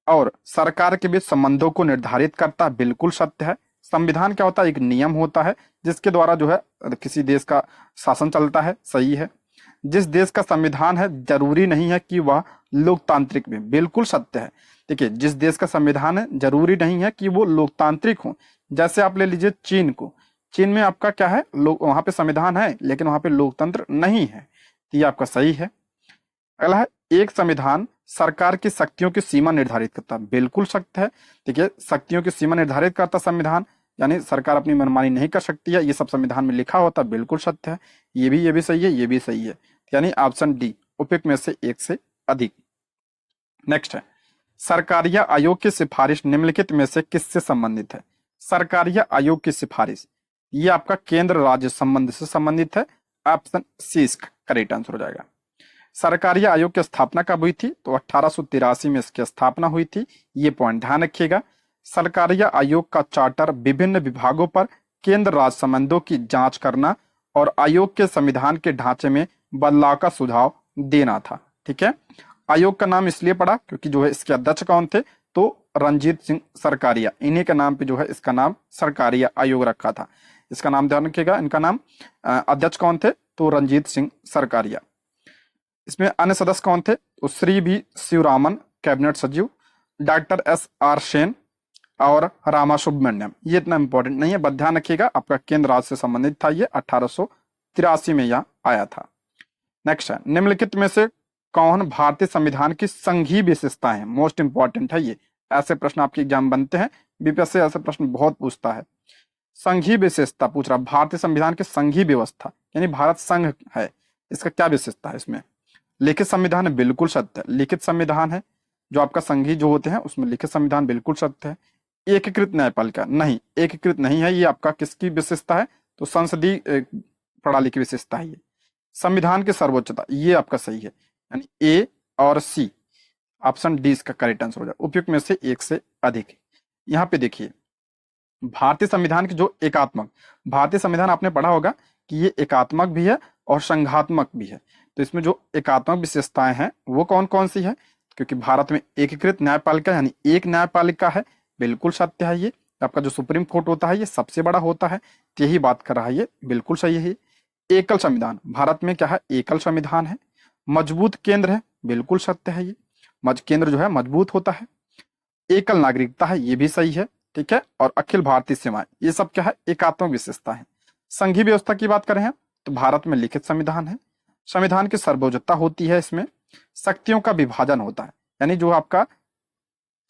और सरकार के बीच संबंधों को निर्धारित करता है, बिल्कुल सत्य है। संविधान क्या होता है, एक नियम होता है जिसके द्वारा जो है किसी देश का शासन चलता है, सही है। जिस देश का संविधान है जरूरी नहीं है कि वह लोकतांत्रिक में, बिल्कुल सत्य है। देखिए जिस देश का संविधान है जरूरी नहीं है कि वो लोकतांत्रिक हो, जैसे आप ले लीजिए चीन को, चीन में आपका क्या है, वहां पे संविधान है लेकिन वहां पे लोकतंत्र नहीं है, तो ये आपका सही है। अगला है, एक संविधान सरकार की शक्तियों की सीमा निर्धारित करता है, बिल्कुल सत्य है। देखिए शक्तियों की सीमा निर्धारित करता संविधान, यानी सरकार अपनी मनमानी नहीं कर सकती है, ये सब संविधान में लिखा होता है, बिल्कुल सत्य है। ये भी सही है, ये भी सही है, यानी ऑप्शन डी उपयुक्त में से एक से अधिक। नेक्स्ट है, सरकारिया आयोग की सिफारिश निम्नलिखित में से किससे संबंधित है। सरकारिया आयोग की सिफारिश ये आपका केंद्र राज्य संबंध से संबंधित है, ऑप्शन सी इसका करेक्ट आंसर हो जाएगा। सरकारिया आयोग की स्थापना कब हुई थी, तो 1883 में इसकी स्थापना हुई थी, ये पॉइंट ध्यान रखिएगा। सरकारिया आयोग का चार्टर विभिन्न विभागों पर केंद्र राज्य संबंधों की जांच करना और आयोग के संविधान के ढांचे में बदलाव का सुझाव देना था, ठीक है। आयोग का नाम इसलिए पड़ा क्योंकि जो है इसके अध्यक्ष कौन थे, तो रणजीत सिंह सरकारिया, इन्हीं के नाम पे जो है इसका नाम सरकारिया आयोग रखा था। इसका नाम ध्यान रखिएगा, इनका नाम अध्यक्ष कौन थे, तो रणजीत सिंह सरकारिया। इसमें अन्य सदस्य कौन थे, तो श्री बी शिवरामन कैबिनेट सचिव, डॉक्टर SR सेन और रामा सुब्रमण्यम। ये इतना इंपॉर्टेंट नहीं है, बस ध्यान रखिएगा आपका केंद्र राज्य से संबंधित था, ये 1883 में यह आया था। नेक्स्ट है, निम्नलिखित में से कौन भारतीय संविधान की संघीय विशेषता है, मोस्ट इंपॉर्टेंट है ये, ऐसे प्रश्न आपके एग्जाम बनते हैं, बीपीएससी ऐसे प्रश्न बहुत पूछता है। संघीय विशेषता पूछ रहा, भारतीय संविधान की संघीय व्यवस्था यानी भारत संघ है, इसका क्या विशेषता है इसमें। लिखित संविधान है, बिल्कुल सत्य है, लिखित संविधान है, जो आपका संघीय जो होते हैं उसमें लिखित संविधान बिल्कुल सत्य है। एकीकृत न्यायपालिका नहीं, एकीकृत नहीं है, ये आपका किसकी विशेषता है, तो संसदीय प्रणाली की विशेषता है ये। संविधान की सर्वोच्चता ये आपका सही है, यानी ए और सी, ऑप्शन डी इसका करेक्ट आंसर हो जाए, उपयुक्त में से एक से अधिक। यहाँ पे देखिए भारतीय संविधान की जो एकात्मक, भारतीय संविधान आपने पढ़ा होगा कि ये एकात्मक भी है और संघात्मक भी है, तो इसमें जो एकात्मक विशेषताएं हैं वो कौन कौन सी है, क्योंकि भारत में एकीकृत न्यायपालिका यानी एक न्यायपालिका है, बिल्कुल सत्य है। ये आपका जो सुप्रीम कोर्ट होता है ये सबसे बड़ा होता है, यही बात कर रहा है, ये बिल्कुल सही है। एकल संविधान, भारत में क्या है, एकल संविधान है। मजबूत केंद्र है, बिल्कुल सत्य है, ये केंद्र जो है मजबूत होता है। एकल नागरिकता है, ये भी सही है, ठीक है, और अखिल भारतीय सीमाएं, ये सब क्या है, एकात्मक विशेषता है। संघीय व्यवस्था की बात करें हम, तो भारत में लिखित संविधान है। संविधान की सर्वोच्चता होती है, इसमें शक्तियों का विभाजन होता है, यानी जो आपका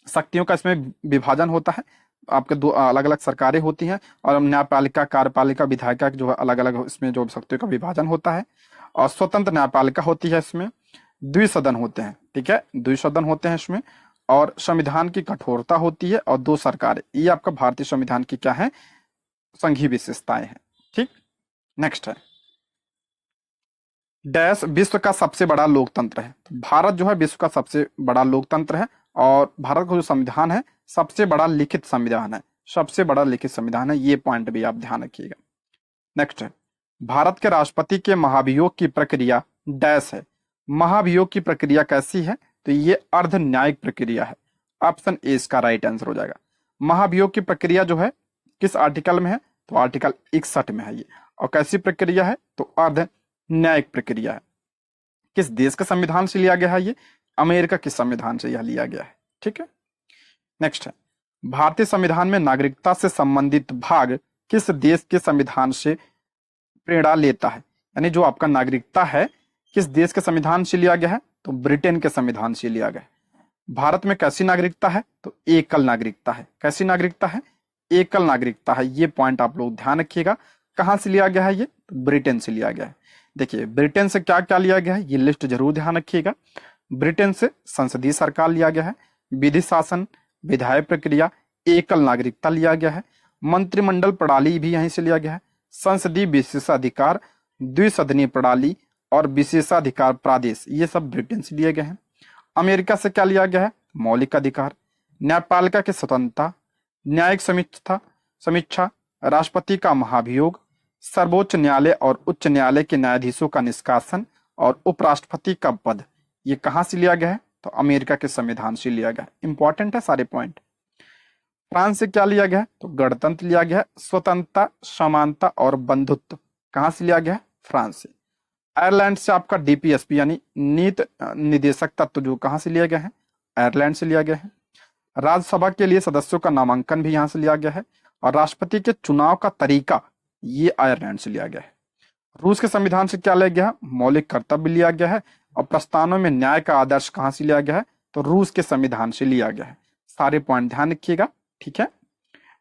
शक्तियों का इसमें विभाजन होता है, आपके दो अलग अलग सरकारें होती हैं, और न्यायपालिका, कार्यपालिका, विधायिका जो अलग अलग इसमें जो शक्तियों का विभाजन होता है, और स्वतंत्र न्यायपालिका होती है। इसमें द्विसदन होते हैं, ठीक है, द्विसदन होते हैं इसमें, और संविधान की कठोरता होती है, और दो सरकारें। ये आपका भारतीय संविधान की क्या है, संघीय विशेषताएं हैं। ठीक, नेक्स्ट है डैश विश्व का सबसे बड़ा लोकतंत्र है। तो भारत जो है विश्व का सबसे बड़ा लोकतंत्र है, और भारत का जो संविधान है सबसे बड़ा लिखित संविधान है, सबसे बड़ा लिखित संविधान है। ये पॉइंट भी आप ध्यान रखिएगा। नेक्स्ट है भारत के राष्ट्रपति के महाभियोग की प्रक्रिया डैश है। महाभियोग की प्रक्रिया कैसी है, तो ये अर्ध न्यायिक प्रक्रिया है। ऑप्शन ए इसका राइट आंसर हो जाएगा। महाभियोग की प्रक्रिया जो है किस आर्टिकल में है, तो आर्टिकल 61 में है ये। और कैसी प्रक्रिया है, तो अर्ध न्यायिक प्रक्रिया है। किस देश के संविधान से लिया गया है ये, अमेरिका के संविधान से यह लिया गया है। ठीक है, नेक्स्ट है भारतीय संविधान में नागरिकता से संबंधित भाग किस देश के संविधान से प्रेरणा लेता है, यानी जो आपका नागरिकता है किस देश के संविधान से लिया गया है, तो ब्रिटेन के संविधान से लिया गया है। भारत में कैसी नागरिकता है, तो एकल नागरिकता है। कैसी नागरिकता है, एकल नागरिकता है। ये पॉइंट आप लोग ध्यान रखिएगा। कहां से लिया गया है ये, तो ब्रिटेन से लिया गया है। देखिए ब्रिटेन से क्या क्या लिया गया है, ये लिस्ट जरूर ध्यान रखिएगा। ब्रिटेन से संसदीय सरकार लिया गया है, विधि शासन, विधायी प्रक्रिया, एकल नागरिकता लिया गया है, मंत्रिमंडल प्रणाली भी यहीं से लिया गया है, संसदीय विशेषाधिकार, द्विसदनीय प्रणाली और विशेषाधिकार प्रादेश, ये सब ब्रिटेन से लिए गए हैं। अमेरिका से क्या लिया गया है, मौलिक अधिकार, न्यायपालिका की स्वतंत्रता, न्यायिक समीक्षा, राष्ट्रपति का महाभियोग, सर्वोच्च न्यायालय और उच्च न्यायालय के न्यायाधीशों का निष्कासन और उपराष्ट्रपति का पद, ये कहां से लिया गया है, तो अमेरिका के संविधान से लिया गया है। इंपॉर्टेंट है सारे पॉइंट। फ्रांस से क्या लिया गया है, तो गणतंत्र लिया गया है, स्वतंत्रता, समानता और बंधुत्व, कहां से लिया गया है, फ्रांस से। आयरलैंड से आपका डीपीएसपी यानी नीति निदेशक तत्व जो कहां से लिया गया है, आयरलैंड से लिया गया है। राज्यसभा के लिए सदस्यों का नामांकन भी यहां से लिया गया है, और राष्ट्रपति के चुनाव का तरीका ये आयरलैंड से लिया गया है। रूस के संविधान से क्या लिया गया है, मौलिक कर्तव्य लिया गया है, और प्रस्तावों में न्याय का आदर्श कहां से लिया गया है, तो रूस के संविधान से लिया गया है। सारे पॉइंट ध्यान रखिएगा। ठीक है,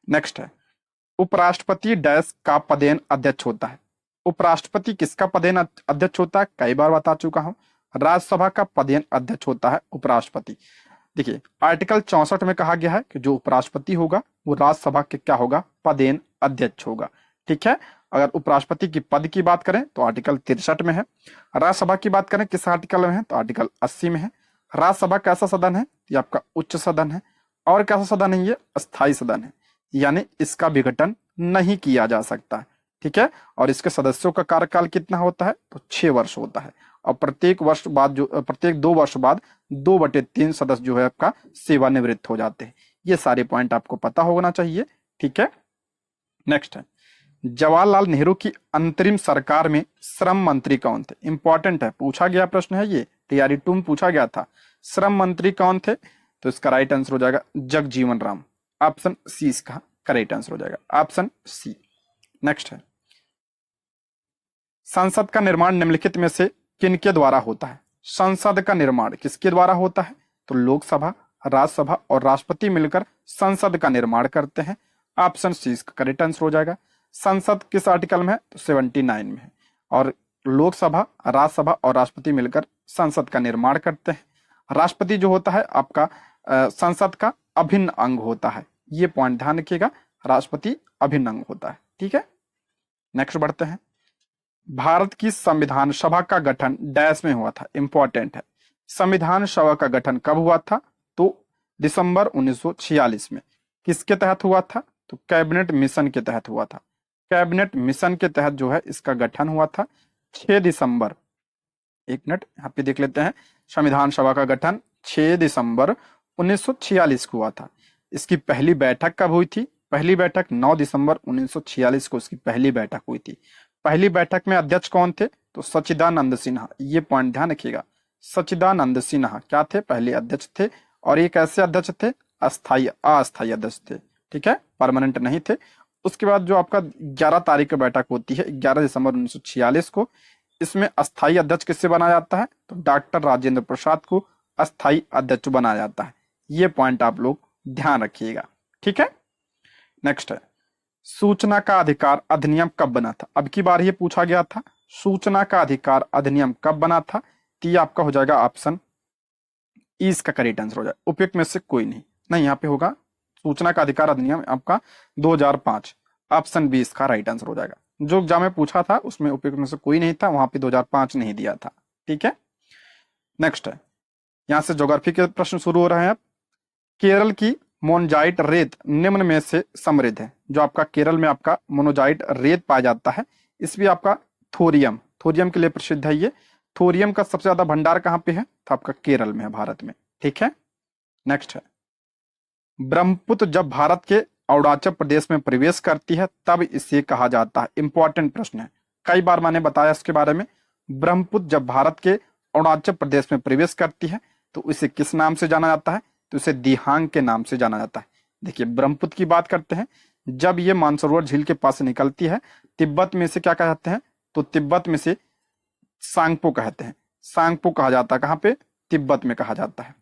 नेक्स्ट है उपराष्ट्रपति डैश का पदेन अध्यक्ष होता है। उपराष्ट्रपति किसका पदेन अध्यक्ष होता है, कई बार बता चुका हूं, राज्यसभा का पदेन अध्यक्ष होता है उपराष्ट्रपति। देखिए आर्टिकल 64 में कहा गया है कि जो उपराष्ट्रपति होगा वो राज्यसभा के क्या होगा, पदेन अध्यक्ष होगा। ठीक है, अगर उपराष्ट्रपति की पद की बात करें तो आर्टिकल 63 में है। राज्यसभा की बात करें किस आर्टिकल में है, तो आर्टिकल 80 में है। राज्यसभा कैसा सदन है, ये आपका उच्च सदन है। और कैसा सदन है, ये अस्थायी सदन है, यानी इसका विघटन नहीं किया जा सकता। ठीक है, और इसके सदस्यों का कार्यकाल कितना होता है, तो 6 वर्ष होता है। और प्रत्येक 2 वर्ष बाद 2/3 सदस्य जो है आपका सेवानिवृत्त हो जाते हैं। ये सारे पॉइंट आपको पता होना चाहिए। ठीक है, नेक्स्ट है जवाहरलाल नेहरू की अंतरिम सरकार में श्रम मंत्री कौन थे। इंपॉर्टेंट है, पूछा गया प्रश्न है, ये तैयारी 2 में पूछा गया था। श्रम मंत्री कौन थे, तो इसका राइट आंसर हो जाएगा जगजीवन राम। ऑप्शन सी इसका करेक्ट आंसर हो जाएगा, ऑप्शन सी। नेक्स्ट है संसद का निर्माण निम्नलिखित में से किनके द्वारा होता है। संसद का निर्माण किसके द्वारा होता है, तो लोकसभा, राज्यसभा और राष्ट्रपति मिलकर संसद का निर्माण करते हैं। ऑप्शन सी इसका करेक्ट आंसर हो जाएगा। संसद किस आर्टिकल में है, तो 79 में है। और लोकसभा, राज्यसभा और राष्ट्रपति मिलकर संसद का निर्माण करते हैं। राष्ट्रपति जो होता है आपका संसद का अभिन्न अंग होता है। ये पॉइंट ध्यान रखिएगा, राष्ट्रपति अभिन्न अंग होता है। ठीक है, नेक्स्ट बढ़ते हैं। भारत की संविधान सभा का गठन डैश में हुआ था। इंपॉर्टेंट है, संविधान सभा का गठन कब हुआ था, तो दिसंबर 1946 में। किसके तहत हुआ था, तो कैबिनेट मिशन के तहत हुआ था। कैबिनेट मिशन के तहत जो है इसका गठन हुआ था 6 दिसंबर। एक मिनट यहाँ पे देख लेते हैं, संविधान सभा का गठन 6 दिसंबर 1946 को हुआ था। इसकी पहली बैठक कब हुई थी, पहली बैठक 9 दिसंबर 1946 को इसकी पहली बैठक हुई थी। पहली बैठक में अध्यक्ष कौन थे, तो सच्चिदानंद सिन्हा। ये पॉइंट ध्यान रखिएगा, सच्चिदानंद सिन्हा क्या थे, पहले अध्यक्ष थे। और ये कैसे अध्यक्ष थे, अस्थायी अस्थायी अध्यक्ष थे। ठीक है, परमानेंट नहीं थे। उसके बाद जो आपका 11 तारीख को बैठक होती है 11 दिसंबर 1946 को, इसमें अस्थाई अध्यक्ष किससे बनाया जाता है, तो डॉक्टर राजेंद्र प्रसाद को अस्थाई अध्यक्ष बनाया जाता है। ये पॉइंट आप लोग ध्यान रखिएगा, ठीक है। नेक्स्ट है, सूचना का अधिकार अधिनियम कब बना था। अब की बार ये पूछा गया था, सूचना का अधिकार अधिनियम कब बना था, तो ये आपका हो जाएगा ऑप्शन ई, इसका करेक्ट आंसर हो जाए, उपयुक्त में से कोई नहीं, नहीं यहाँ पे होगा सूचना का अधिकार अधिनियम आपका 2005, ऑप्शन बी इसका राइट आंसर हो जाएगा। जो एग्जाम में पूछा था उसमें उपयुक्त में से कोई नहीं था, वहां पे 2005 नहीं दिया था, ठीक है। नेक्स्ट है, यहां से ज्योग्राफी के प्रश्न शुरू हो रहे हैं। अब केरल की मोनजाइट रेत निम्न में से समृद्ध है। जो आपका केरल में आपका मोनोजाइट रेत पाया जाता है, इस भी आपका थोरियम, थोरियम के लिए प्रसिद्ध है ये। थोरियम का सबसे ज्यादा भंडार कहाँ पे है, तो आपका केरल में है, भारत में, ठीक है। नेक्स्ट है, ब्रह्मपुत्र जब भारत के अरुणाचल प्रदेश में प्रवेश करती है तब इसे कहा जाता है। इंपॉर्टेंट प्रश्न है, कई बार मैंने बताया इसके बारे में। ब्रह्मपुत्र जब भारत के अरुणाचल प्रदेश में प्रवेश करती है तो इसे किस नाम से जाना जाता है, तो इसे दिहांग के नाम से जाना जाता है। देखिए ब्रह्मपुत्र की बात करते हैं, जब ये मानसरोवर झील के पास से निकलती है, तिब्बत में से क्या कहते हैं, तो तिब्बत में से सांगपो कहते हैं, सांगपो कहा जाता है, कहाँ पे, तिब्बत में कहा जाता है।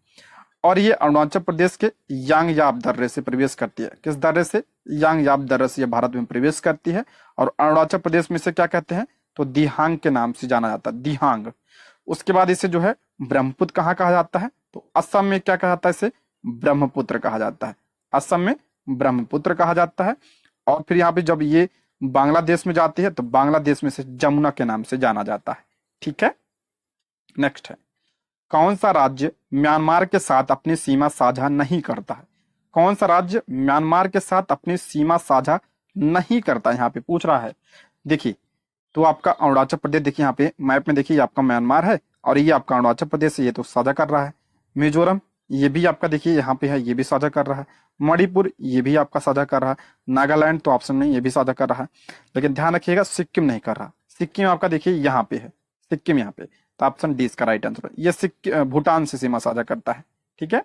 और ये अरुणाचल प्रदेश के यांगयाप दर्रे से प्रवेश करती है। किस दर्रे से, यांगयाप दर्रे से ये भारत में प्रवेश करती है। और अरुणाचल प्रदेश में से क्या कहते हैं, तो दिहांग के नाम से जाना जाता है, दिहांग। उसके बाद इसे जो है ब्रह्मपुत्र कहाँ कहा जाता है, तो असम में क्या कहा जाता है, इसे ब्रह्मपुत्र कहा जाता है, असम में ब्रह्मपुत्र कहा जाता है। और फिर यहाँ पे जब ये बांग्लादेश में जाती है तो बांग्लादेश में से जमुना के नाम से जाना जाता है, ठीक है। नेक्स्ट है, कौन सा राज्य म्यांमार के साथ अपनी सीमा साझा नहीं करता है। कौन सा राज्य म्यांमार के साथ अपनी सीमा साझा नहीं करता, यहाँ पे पूछ रहा है। देखिए तो आपका अरुणाचल प्रदेश, देखिए यहाँ पे मैप में देखिए आपका म्यांमार है और ये आपका अरुणाचल प्रदेश है, ये तो साझा कर रहा है। मिजोरम ये भी आपका देखिए यहाँ पे है, ये भी साझा कर रहा है। मणिपुर ये भी आपका साझा कर रहा है। नागालैंड तो ऑप्शन नहीं, ये भी साझा कर रहा है। लेकिन ध्यान रखिएगा सिक्किम नहीं कर रहा। सिक्किम आपका देखिए यहाँ पे है, सिक्किम यहाँ पे, तो ऑप्शन डी इसका राइट आंसर है। ये सिक्किम भूटान से सीमा साझा करता है, ठीक है।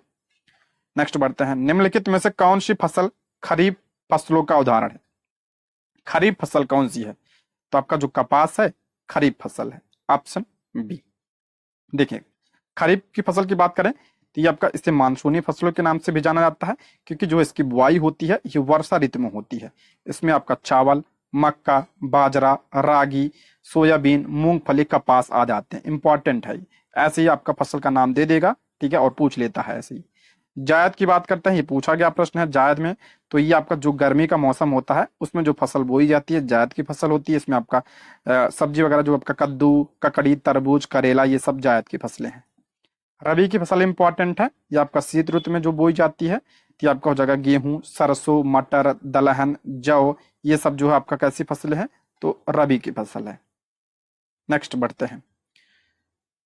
नेक्स्ट बढ़ते हैं, निम्नलिखित में से कौन सी फसल खरीफ फसलों का उदाहरण है। खरीफ फसल कौन सी है, तो आपका जो कपास है खरीफ फसल है, ऑप्शन बी। देखिए खरीफ की फसल की बात करें तो ये आपका, इसे मानसूनी फसलों के नाम से भी जाना जाता है, क्योंकि जो इसकी बुआई होती है ये वर्षा ऋतु में होती है। इसमें आपका चावल, मक्का, बाजरा, रागी, सोयाबीन, मूंगफली, कपास आ जाते हैं। इंपॉर्टेंट है, ऐसे ही आपका फसल का नाम दे देगा, ठीक है, और पूछ लेता है ऐसे ही। जायद की बात करते हैं, ये पूछा गया प्रश्न है जायद में। तो ये आपका जो गर्मी का मौसम होता है उसमें जो फसल बोई जाती है जायद की फसल होती है। इसमें आपका सब्जी वगैरह जो आपका कद्दू, ककड़ी, तरबूज, करेला, ये सब जायद की फसलें हैं। रबी की फसल इंपॉर्टेंट है, ये आपका शीत ऋतु में जो बोई जाती है, तो आपका हो जाएगा गेहूं, सरसों, मटर, दलहन, जौ, ये सब जो है आपका कैसी फसल है, तो रबी की फसल है। नेक्स्ट बढ़ते हैं,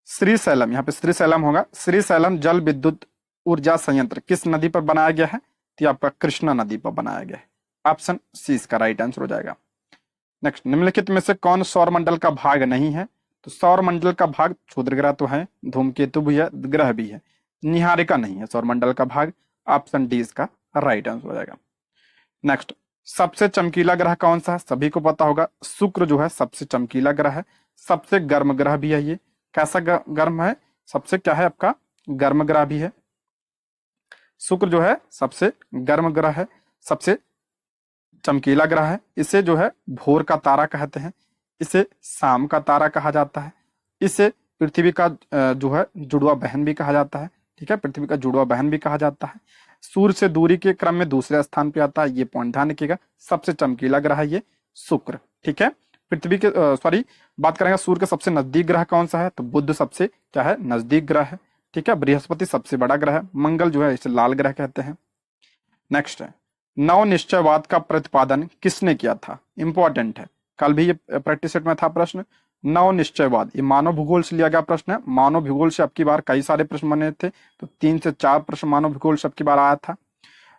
श्रीशैलम, यहाँ पे श्रीशैलम होगा। श्रीशैलम जल विद्युत ऊर्जा संयंत्र किस नदी पर बनाया गया है, तो आपका कृष्णा नदी पर बनाया गया है, ऑप्शन सी इसका राइट आंसर हो जाएगा। नेक्स्ट, निम्नलिखित में से कौन सौर मंडल का भाग नहीं है, तो सौर मंडल का भाग क्षुद्र ग्रह तो है, धूमकेतु भी है, ग्रह भी है, निहारिका नहीं है सौर मंडल का भाग, ऑप्शन डी इसका राइट आंसर हो जाएगा। नेक्स्ट, सबसे चमकीला ग्रह कौन सा है, सभी को पता होगा शुक्र जो है सबसे चमकीला ग्रह है, सबसे गर्म ग्रह भी है। ये कैसा गर्म है, सबसे क्या है आपका गर्म ग्रह भी है। शुक्र जो है सबसे गर्म ग्रह है, सबसे चमकीला ग्रह है। इसे जो है भोर का तारा कहते हैं, इसे शाम का तारा कहा जाता है, इसे पृथ्वी का जो है जुड़वा बहन भी कहा जाता है, ठीक है, पृथ्वी का जुड़वा बहन भी कहा जाता है। सूर्य से दूरी के क्रम में दूसरे स्थान पे आता है, ये पॉइंट ध्यान रखिएगा। सबसे चमकीला ग्रह है ये शुक्र, ठीक है। पृथ्वी के बात करेंगे सूर्य के सबसे नजदीक ग्रह कौन सा है, तो बुध सबसे क्या है नजदीक ग्रह है, ठीक है। बृहस्पति सबसे बड़ा ग्रह है, मंगल जो है इसे लाल ग्रह कहते हैं। नेक्स्ट है, नव निश्चयवाद का प्रतिपादन किसने किया था, इंपॉर्टेंट है, कल भी ये प्रैक्टिस सेट में था प्रश्न। नव निश्चयवाद, ये मानव भूगोल से लिया गया प्रश्न है। मानव भूगोल से अब की बार कई सारे प्रश्न बने थे, तो 3 से 4 प्रश्न मानव भूगोल से अब की बार आया था।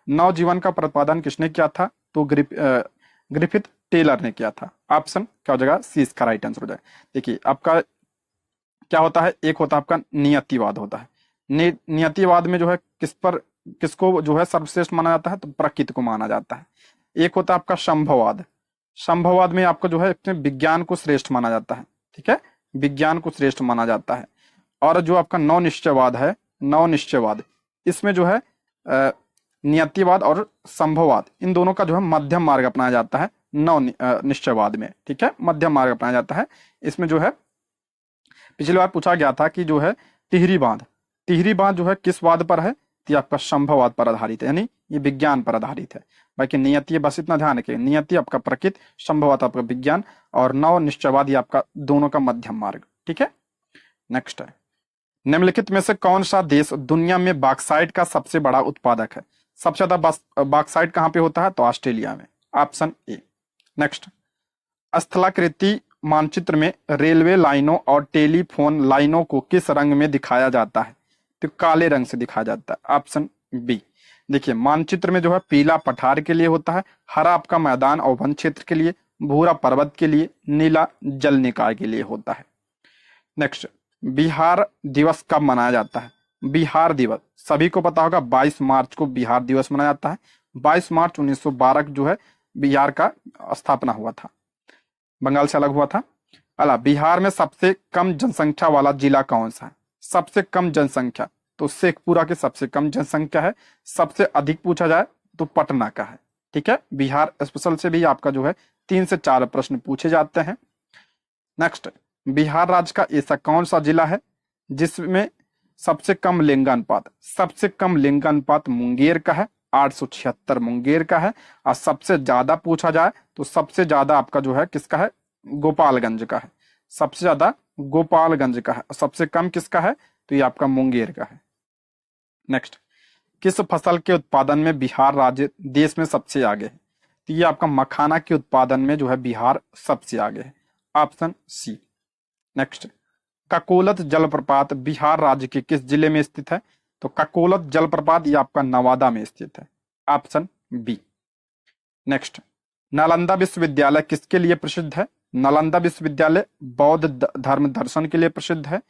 नव जीवन का प्रतिपादन किसने किया था, तो ग्रिफिथ टेलर ने किया था, ऑप्शन क्या हो जाएगा सी इसका राइट आंसर हो जाएगा। देखिए आपका क्या होता है, एक होता है आपका नियतिवाद होता है। नियतिवाद में जो है किस पर किसको जो है सर्वश्रेष्ठ माना जाता है? तो प्रकृति को माना जाता है। एक होता है आपका संभववाद। संभववाद में आपका जो है विज्ञान को श्रेष्ठ माना जाता है, ठीक है, विज्ञान को श्रेष्ठ माना जाता है। और जो आपका नवनिश्चयवाद है, नवनिश्चयवाद, इसमें जो है नियतिवाद और संभववाद, इन दोनों का जो है मध्यम मार्ग अपनाया जाता है निश्चयवाद में, ठीक है, मध्यम मार्ग अपनाया जाता है। इसमें जो है पिछली बार पूछा गया था कि जो है टिहरी बांध, टिहरी बांध जो है किस वाद पर है? तो ये आपका संभववाद पर आधारित है, यानी ये विज्ञान पर आधारित है। बाकी नियति, बस इतना ध्यान रखिए, नियति आपका प्रकृति, संभववाद आपका विज्ञान, और नव निश्चयवाद ये आपका दोनों का मध्यम मार्ग, ठीक है। नेक्स्ट है, निम्नलिखित में से कौन सा देश दुनिया में बॉक्साइट का सबसे बड़ा उत्पादक है? सबसे ज्यादा बॉक्साइट कहाँ पे होता है? तो ऑस्ट्रेलिया में, ऑप्शन ए। नेक्स्ट, स्थलाकृति मानचित्र में रेलवे लाइनों और टेलीफोन लाइनों को किस रंग में दिखाया जाता है? तो काले रंग से दिखाया जाता है, ऑप्शन बी। देखिए मानचित्र में जो है पीला पठार के लिए होता है, हरा आपका मैदान और वन क्षेत्र के लिए, भूरा पर्वत के लिए, नीला जल निकाय के लिए होता है। नेक्स्ट, बिहार दिवस कब मनाया जाता है? बिहार दिवस सभी को पता होगा, 22 मार्च को बिहार दिवस मनाया जाता है। 22 मार्च 1912 जो है बिहार का स्थापना हुआ था, बंगाल से अलग हुआ था। बिहार में सबसे कम जनसंख्या वाला जिला कौन सा है? सबसे कम जनसंख्या तो शेखपुरा की सबसे कम जनसंख्या है। सबसे अधिक पूछा जाए तो पटना का है, ठीक है। बिहार स्पेशल से भी आपका जो है 3 से 4 प्रश्न पूछे जाते हैं। नेक्स्ट, बिहार राज्य का ऐसा कौन सा जिला है जिसमें सबसे कम लिंगानुपात? सबसे कम लिंगानुपात मुंगेर का है, 876 मुंगेर का है। और सबसे ज्यादा पूछा जाए तो सबसे ज्यादा आपका जो है किसका है? गोपालगंज का है, सबसे ज्यादा गोपालगंज का है। सबसे कम किसका है? तो ये आपका मुंगेर का है। नेक्स्ट, किस फसल के उत्पादन में बिहार राज्य देश में सबसे आगे है? तो ये आपका मखाना के उत्पादन में जो है बिहार सबसे आगे है, ऑप्शन सी। नेक्स्ट, ककोलत जलप्रपात बिहार राज्य के किस जिले में स्थित है? तो ककोलत जलप्रपात ये आपका नवादा में स्थित है, ऑप्शन बी। नेक्स्ट, नालंदा विश्वविद्यालय किसके लिए प्रसिद्ध है? नालंदा विश्वविद्यालय बौद्ध धर्म दर्शन के लिए प्रसिद्ध है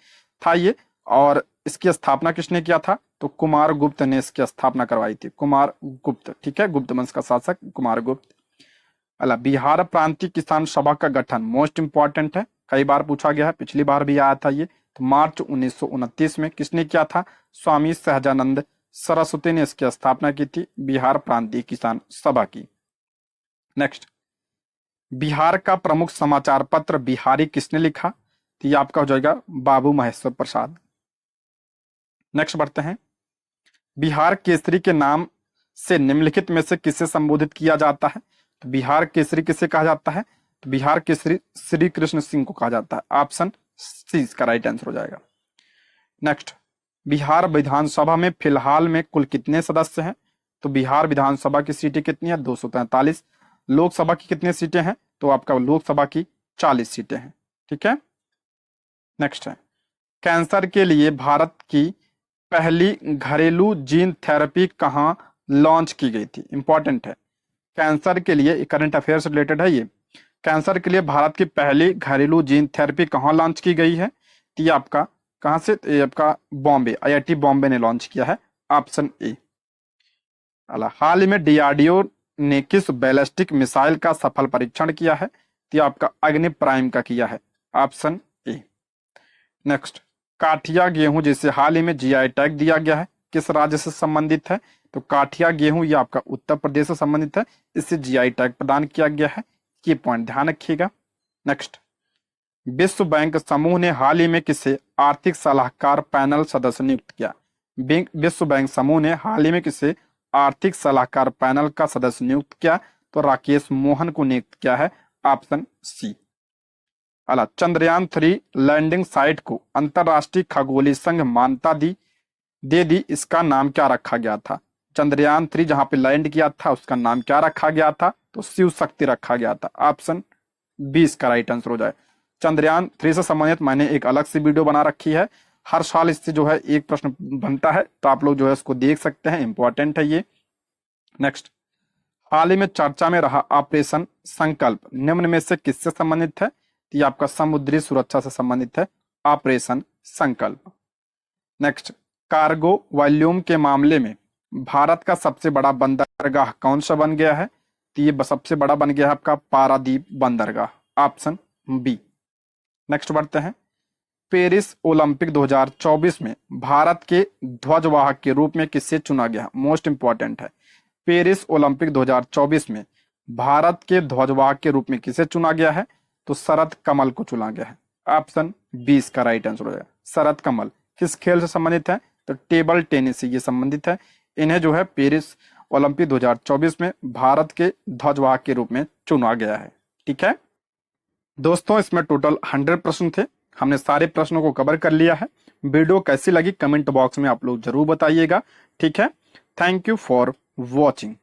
था ये। और इसकी स्थापना किसने किया था? तो कुमार गुप्त ने इसकी स्थापना करवाई थी, कुमार गुप्त, ठीक है, गुप्त वंश का शासक कुमार गुप्त। बिहार प्रांतीय किसान सभा का गठन मोस्ट इंपॉर्टेंट है, कई बार पूछा गया है, पिछली बार भी आया था ये। तो मार्च 1929 में किसने किया था? स्वामी सहजानंद सरस्वती ने इसकी स्थापना की थी, बिहार प्रांतीय किसान सभा की। नेक्स्ट, बिहार का प्रमुख समाचार पत्र बिहारी किसने लिखा? तो ये आपका हो जाएगा बाबू महेश्वर प्रसाद। नेक्स्ट बढ़ते हैं, बिहार केसरी के नाम से निम्नलिखित में से किसे संबोधित किया जाता है? तो बिहार केसरी किसे कहा जाता है? तो बिहार केसरी श्री कृष्ण सिंह को कहा जाता है, ऑप्शन सी इसका राइट आंसर हो जाएगा। नेक्स्ट, बिहार विधानसभा में फिलहाल में कुल कितने सदस्य हैं? तो बिहार विधानसभा की सीटें कितनी है? 243। लोकसभा की कितनी सीटें हैं? तो आपका लोकसभा की 40 सीटें हैं, ठीक है। नेक्स्ट है, कैंसर के लिए भारत की पहली घरेलू जीन थेरेपी कहां लॉन्च की गई थी? इंपॉर्टेंट है, कैंसर के लिए, करंट अफेयर से रिलेटेड है ये। कैंसर के लिए भारत की पहली घरेलू जीन थेरेपी कहां लॉन्च की गई है? तो ये आपका कहां से? ये आपका बॉम्बे, IIT बॉम्बे ने लॉन्च किया है, ऑप्शन ए। हाल ही में DRDO ने किस बैलिस्टिक मिसाइल का सफल परीक्षण किया है? तो आपका अग्नि प्राइम का किया है, ऑप्शन ए। नेक्स्ट, काठिया गेहूं जिसे हाल ही में GI टैग दिया गया है, किस राज्य से संबंधित है? तो काठिया गेहूं ये आपका उत्तर प्रदेश से संबंधित है, इससे GI टैग प्रदान किया गया है, ये पॉइंट ध्यान रखिएगा। नेक्स्ट, विश्व बैंक समूह ने हाल ही में किसे आर्थिक सलाहकार पैनल सदस्य नियुक्त किया? विश्व बैंक समूह ने हाल ही में किसे आर्थिक सलाहकार पैनल का सदस्य नियुक्त किया? तो राकेश मोहन को नियुक्त किया है, option C. Chandrayaan 3 landing site को अंतरराष्ट्रीय खगोलीय संघ मान्यता दे दी, इसका नाम क्या रखा गया था? चंद्रयान 3 जहां पे लैंड किया था उसका नाम क्या रखा गया था? तो शिव शक्ति रखा गया था, ऑप्शन 20 का राइट आंसर हो जाए। चंद्रयान 3 से संबंधित मैंने एक अलग सी वीडियो बना रखी है, हर साल इससे जो है एक प्रश्न बनता है, तो आप लोग जो है उसको देख सकते हैं, इंपॉर्टेंट है ये। नेक्स्ट, हाल ही में चर्चा में रहा ऑपरेशन संकल्प निम्न में से किससे संबंधित है? तो ये आपका समुद्री सुरक्षा से संबंधित है, ऑपरेशन संकल्प। नेक्स्ट, कार्गो वॉल्यूम के मामले में भारत का सबसे बड़ा बंदरगाह कौन सा बन गया है? तो ये सबसे बड़ा बन गया है आपका पारादीप बंदरगाह, ऑप्शन बी। नेक्स्ट बढ़ते हैं। पेरिस ओलंपिक 2024 में भारत के ध्वजवाहक के रूप में किसे चुना गया? मोस्ट इंपॉर्टेंट है। पेरिस ओलंपिक 2024 में भारत के ध्वजवाहक के रूप में किसे चुना गया है? तो शरद कमल को चुना गया है। ऑप्शन 20 का राइट आंसर हो जाएगा शरद कमल। किस खेल से संबंधित है? तो टेबल टेनिस से ये संबंधित है। इन्हें जो है पेरिस ओलंपिक 2024 में भारत के ध्वजवाहक के रूप में चुना गया है। ठीक है दोस्तों, इसमें टोटल 100 प्रश्न थे। हमने सारे प्रश्नों को कवर कर लिया है। वीडियो कैसी लगी कमेंट बॉक्स में आप लोग जरूर बताइएगा। ठीक है, थैंक यू फॉर वॉचिंग।